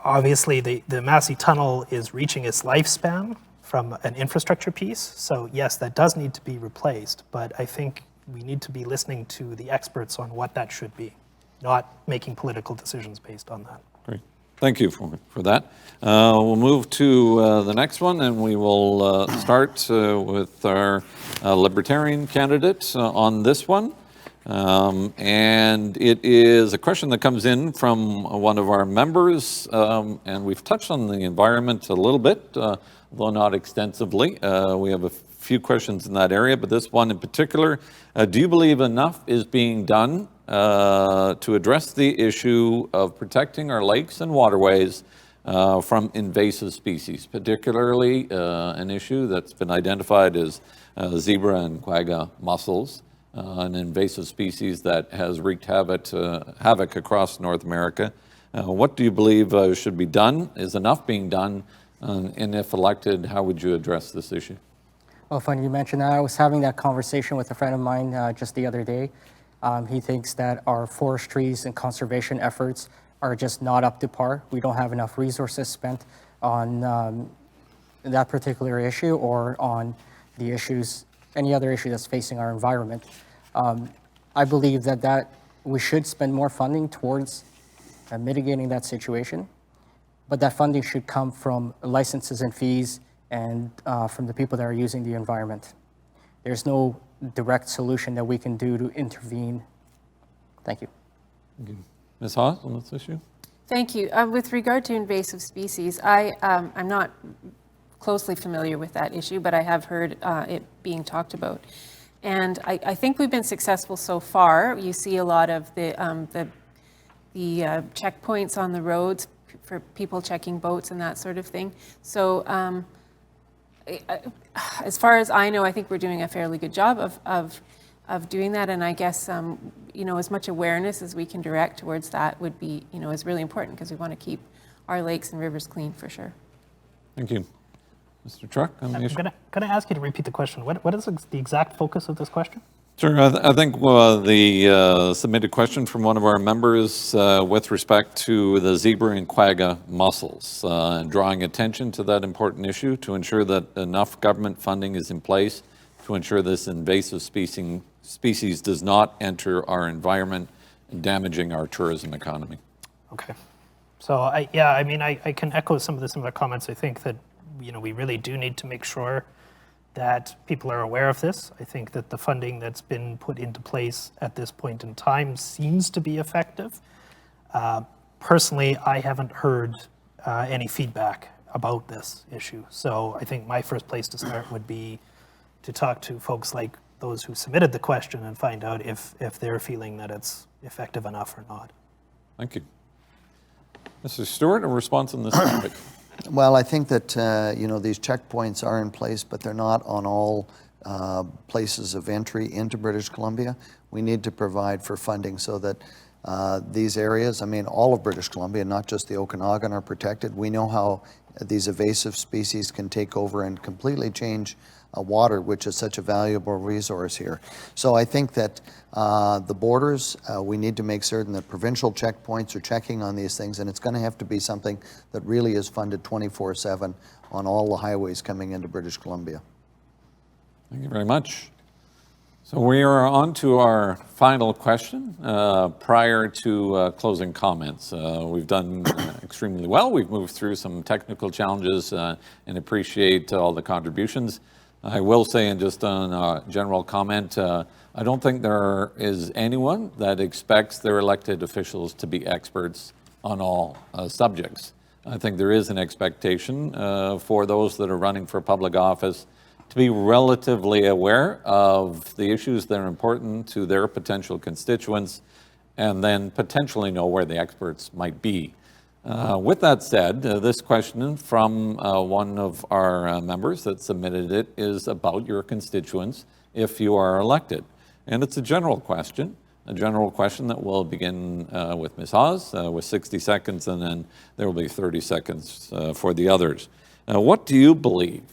obviously the Massey Tunnel is reaching its lifespan from an infrastructure piece. So yes, that does need to be replaced, but I think we need to be listening to the experts on what that should be, not making political decisions based on that. Great. Thank you for that. We'll move to the next one, and we will start with our Libertarian candidate on this one. And it is a question that comes in from one of our members, and we've touched on the environment a little bit, although not extensively. We have a few questions in that area, but this one in particular, do you believe enough is being done to address the issue of protecting our lakes and waterways from invasive species, particularly an issue that's been identified as zebra and quagga mussels, an invasive species that has wreaked havoc across North America? What do you believe should be done? Is enough being done? And if elected, how would you address this issue? Well, funny you mentioned that. I was having that conversation with a friend of mine just the other day. He thinks that our forestries and conservation efforts are just not up to par. We don't have enough resources spent on that particular issue or on the issues, any other issue that's facing our environment. I believe that we should spend more funding towards mitigating that situation, but that funding should come from licenses and fees and from the people that are using the environment. There's no direct solution that we can do to intervene. Thank you. Thank you. Ms. Hawes, on this issue? Thank you. With regard to invasive species, I'm not closely familiar with that issue, but I have heard it being talked about. And I think we've been successful so far. You see a lot of the checkpoints on the roads for people checking boats and that sort of thing. So as far as I know, I think we're doing a fairly good job of doing that. And I guess, as much awareness as we can direct towards that would be, is really important because we want to keep our lakes and rivers clean for sure. Thank you. Mr. Truch, on the I'm issue? going to ask you to repeat the question. What is the exact focus of this question? Sure. I think the submitted question from one of our members with respect to the zebra and quagga mussels, and drawing attention to that important issue to ensure that enough government funding is in place to ensure this invasive species does not enter our environment, damaging our tourism economy. Okay. So I can echo some of the similar comments. I think that, we really do need to make sure that people are aware of this. I think that the funding that's been put into place at this point in time seems to be effective. Personally, I haven't heard any feedback about this issue. So I think my first place to start would be to talk to folks like those who submitted the question and find out if they're feeling that it's effective enough or not. Thank you. Mr. Stewart, a response on this topic? Well, I think that, these checkpoints are in place, but they're not on all places of entry into British Columbia. We need to provide for funding so that these areas, all of British Columbia, not just the Okanagan, are protected. We know how these invasive species can take over and completely change water, which is such a valuable resource here. So I think that the borders, we need to make certain that provincial checkpoints are checking on these things, and it's going to have to be something that really is funded 24/7 on all the highways coming into British Columbia. Thank you very much. So we are on to our final question prior to closing comments. We've done extremely well. We've moved through some technical challenges and appreciate all the contributions. I will say, and just on a general comment, I don't think there is anyone that expects their elected officials to be experts on all subjects. I think there is an expectation for those that are running for public office to be relatively aware of the issues that are important to their potential constituents and then potentially know where the experts might be. With that said, this question from one of our members that submitted it is about your constituents if you are elected. And it's a general question that will begin with Ms. Hawes with 60 seconds, and then there will be 30 seconds for the others. What do you believe,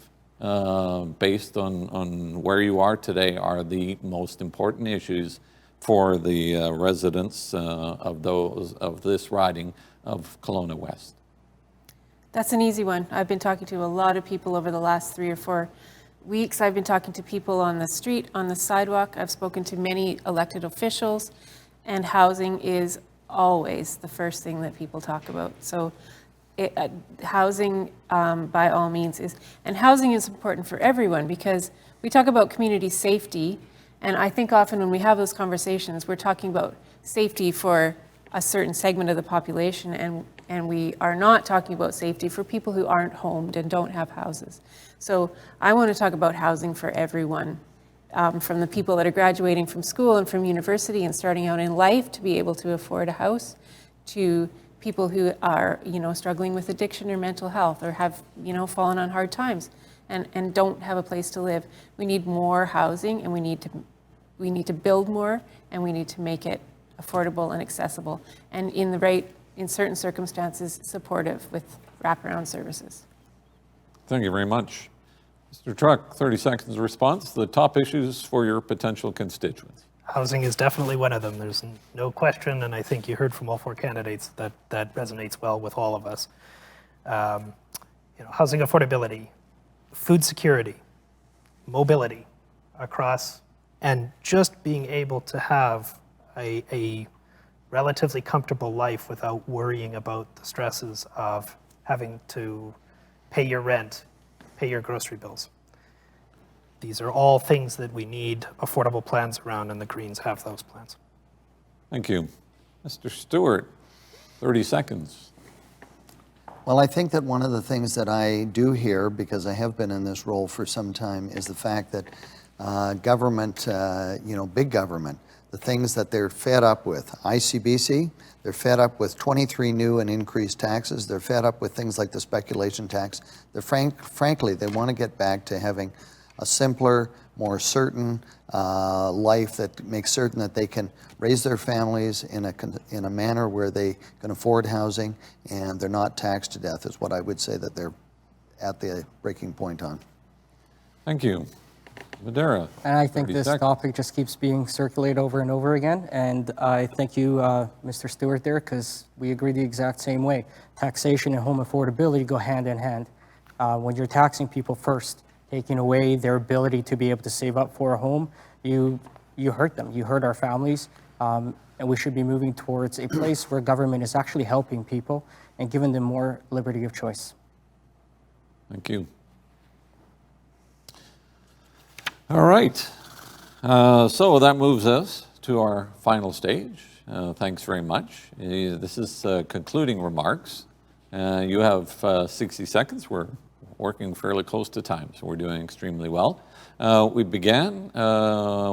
based on where you are today, are the most important issues for the residents of this riding of Kelowna-West? That's an easy one. I've been talking to a lot of people over the last 3 or 4 weeks. I've been talking to people on the street, on the sidewalk. I've spoken to many elected officials, and housing is always the first thing that people talk about. So housing, by all means, and housing is important for everyone, because we talk about community safety, and I think often when we have those conversations, we're talking about safety for a certain segment of the population, and we are not talking about safety for people who aren't homed and don't have houses. So I want to talk about housing for everyone, from the people that are graduating from school and from university and starting out in life to be able to afford a house, to people who are, struggling with addiction or mental health, or have, fallen on hard times and don't have a place to live. We need more housing, and we need to build more, and we need to make it affordable and accessible, and in certain circumstances, supportive with wraparound services. Thank you very much. Mr. Truch, 30 seconds response. The top issues for your potential constituents. Housing is definitely one of them. There's no question, and I think you heard from all 4 candidates that resonates well with all of us. Housing affordability, food security, mobility across, and just being able to have a relatively comfortable life without worrying about the stresses of having to pay your rent, pay your grocery bills. These are all things that we need affordable plans around, and the Greens have those plans. Thank you. Mr. Stewart, 30 seconds. Well, I think that one of the things that I do hear, because I have been in this role for some time, is the fact that government, big government, the things that they're fed up with. ICBC, they're fed up with 23 new and increased taxes. They're fed up with things like the speculation tax. They're frankly, they want to get back to having a simpler, more certain life that makes certain that they can raise their families in a manner where they can afford housing and they're not taxed to death, is what I would say that they're at the breaking point on. Thank you. Badura. And I think this topic just keeps being circulated over and over again. And I thank you, Mr. Stewart, there, because we agree the exact same way. Taxation and home affordability go hand in hand. When you're taxing people first, taking away their ability to be able to save up for a home, you hurt them. You hurt our families. And we should be moving towards a place where government is actually helping people and giving them more liberty of choice. Thank you. All right. So that moves us to our final stage. Thanks very much. This is concluding remarks. You have 60 seconds. We're working fairly close to time, so we're doing extremely well. We began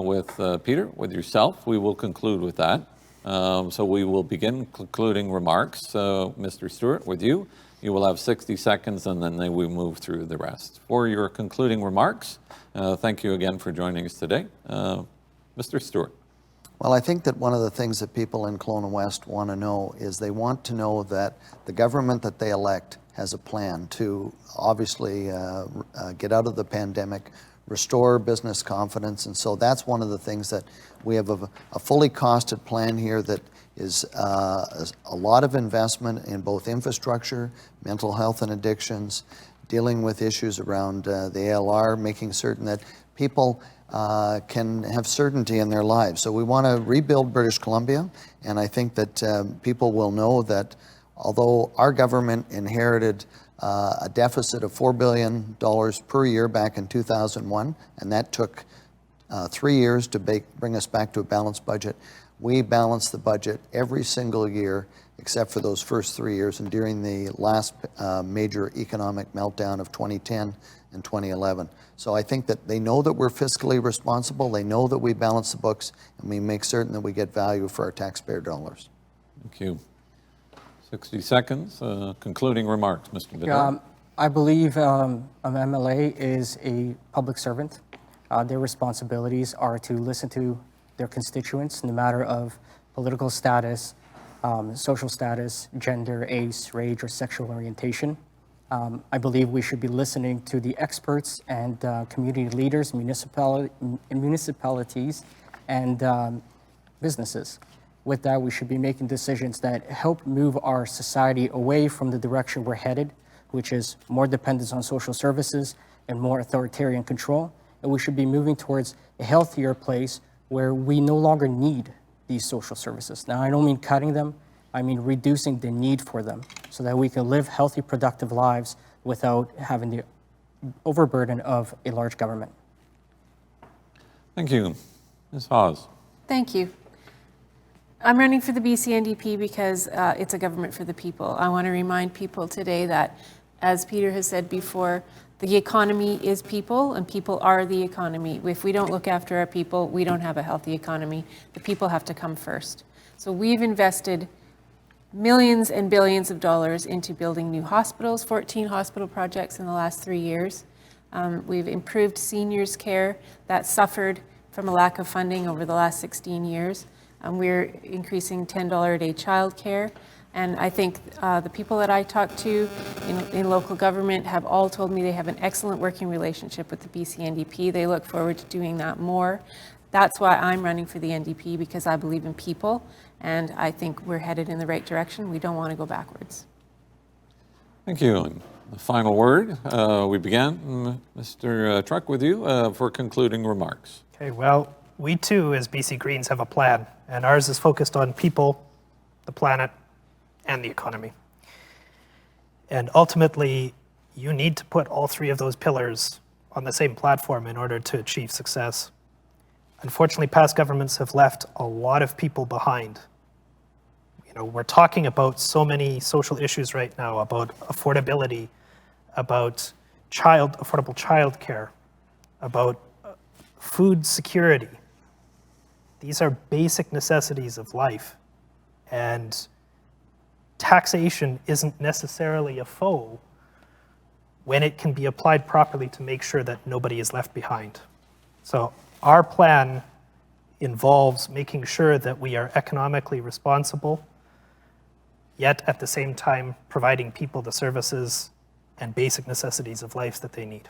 with Peter, with yourself. We will conclude with that. So we will begin concluding remarks. Mr. Stewart, with you. You will have 60 seconds, and then we move through the rest. For your concluding remarks, thank you again for joining us today. Mr. Stewart. Well, I think that one of the things that people in Kelowna-West want to know is they want to know that the government that they elect has a plan to obviously get out of the pandemic, restore business confidence, and so that's one of the things that we have a fully costed plan here that is a lot of investment in both infrastructure, mental health and addictions, dealing with issues around the ALR, making certain that people can have certainty in their lives. So we want to rebuild British Columbia, and I think that people will know that although our government inherited a deficit of $4 billion per year back in 2001, and that took 3 years to bring us back to a balanced budget, we balance the budget every single year except for those first 3 years and during the last major economic meltdown of 2010 and 2011. So I think that they know that we're fiscally responsible, they know that we balance the books, and we make certain that we get value for our taxpayer dollars. Thank you. 60 seconds, concluding remarks, Mr. Badura. I believe an MLA is a public servant. Their responsibilities are to listen to their constituents, no matter of political status, social status, gender, age, or sexual orientation. I believe we should be listening to the experts and community leaders, municipalities, and businesses. With that, we should be making decisions that help move our society away from the direction we're headed, which is more dependence on social services and more authoritarian control. And we should be moving towards a healthier place where we no longer need these social services. Now, I don't mean cutting them, I mean reducing the need for them so that we can live healthy, productive lives without having the overburden of a large government. Thank you. Ms. Hawes. Thank you. I'm running for the BC NDP because it's a government for the people. I want to remind people today that, as Peter has said before, the economy is people and people are the economy. If we don't look after our people, we don't have a healthy economy. The people have to come first. So we've invested millions and billions of dollars into building new hospitals, 14 hospital projects in the last 3 years. We've improved seniors' care that suffered from a lack of funding over the last 16 years. We're increasing $10 a day childcare. And I think the people that I talk to in local government have all told me they have an excellent working relationship with the BC NDP. They look forward to doing that more. That's why I'm running for the NDP, because I believe in people, and I think we're headed in the right direction. We don't want to go backwards. Thank you. And the final word, we began, Mr. Truch, with you for concluding remarks. Okay, well, we too, as BC Greens, have a plan, and ours is focused on people, the planet, and the economy. And ultimately, you need to put all three of those pillars on the same platform in order to achieve success. Unfortunately, past governments have left a lot of people behind. You know, we're talking about so many social issues right now, about affordability, about affordable childcare, about food security. These are basic necessities of life. And taxation isn't necessarily a foe when it can be applied properly to make sure that nobody is left behind. So our plan involves making sure that we are economically responsible, yet at the same time providing people the services and basic necessities of life that they need.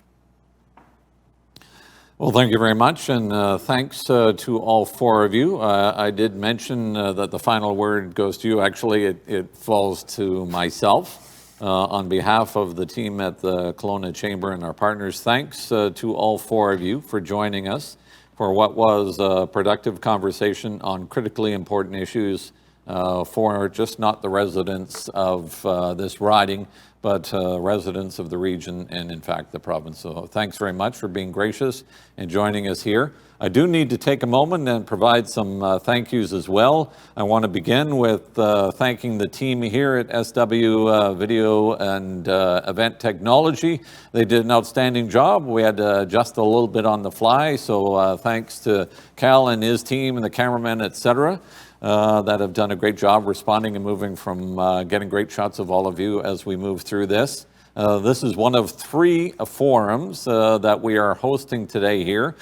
Well, thank you very much, and thanks to all four of you. I did mention that the final word goes to you. Actually, it falls to myself. On behalf of the team at the Kelowna Chamber and our partners, thanks to all four of you for joining us for what was a productive conversation on critically important issues for just not the residents of this riding, but residents of the region and, in fact, the province. So thanks very much for being gracious and joining us here. I do need to take a moment and provide some thank yous as well. I want to begin with thanking the team here at SW Video and Event Technology. They did an outstanding job. We had to adjust a little bit on the fly, so thanks to Cal and his team and the cameramen, etc. That have done a great job responding and moving from getting great shots of all of you as we move through this. This is one of three forums that we are hosting today here.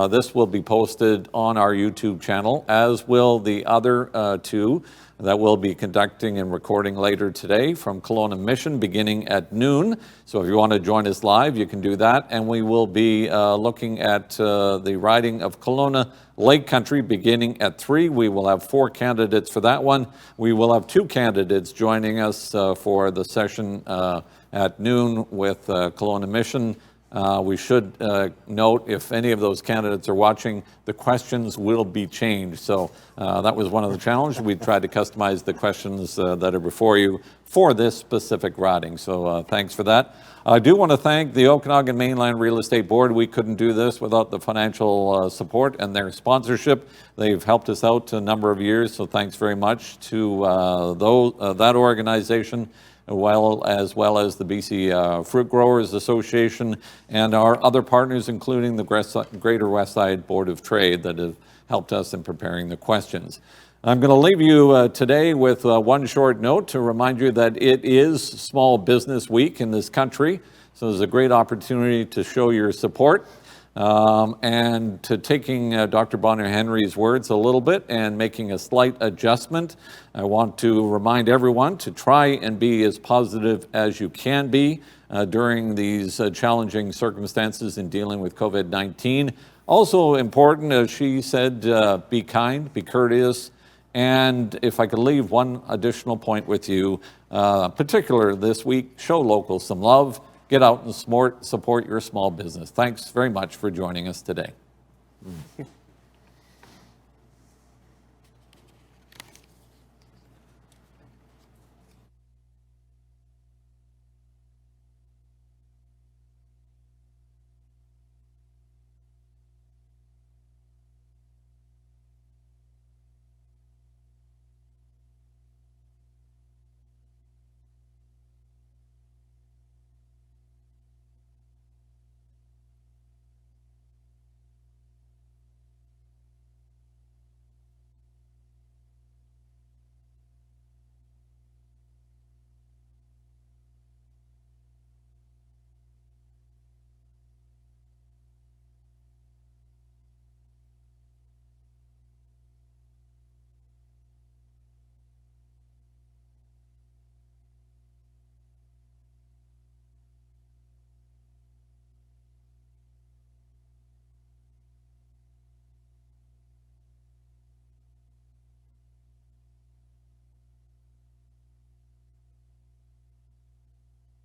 This will be posted on our YouTube channel, as will the other two that we'll be conducting and recording later today from Kelowna Mission beginning at noon. So if you want to join us live, you can do that. And we will be looking at the riding of Kelowna Lake Country beginning at 3. We will have 4 candidates for that one. We will have 2 candidates joining us for the session at noon with Kelowna Mission. We should note, if any of those candidates are watching, the questions will be changed. So that was one of the challenges. We tried to customize the questions that are before you for this specific riding. So thanks for that. I do want to thank the Okanagan Mainline Real Estate Board. We couldn't do this without the financial support and their sponsorship. They've helped us out a number of years, so thanks very much to that organization, as well as the BC Fruit Growers Association and our other partners, including the Greater West Side Board of Trade, that have helped us in preparing the questions. I'm going to leave you today with one short note to remind you that it is Small Business Week in this country, so there's a great opportunity to show your support and to taking Dr. Bonner Henry's words a little bit and making a slight adjustment. I want to remind everyone to try and be as positive as you can be during these challenging circumstances in dealing with COVID-19. Also important, as she said, be kind, be courteous, and if I could leave one additional point with you, particular this week, show locals some love. Get out and support your small business. Thanks very much for joining us today.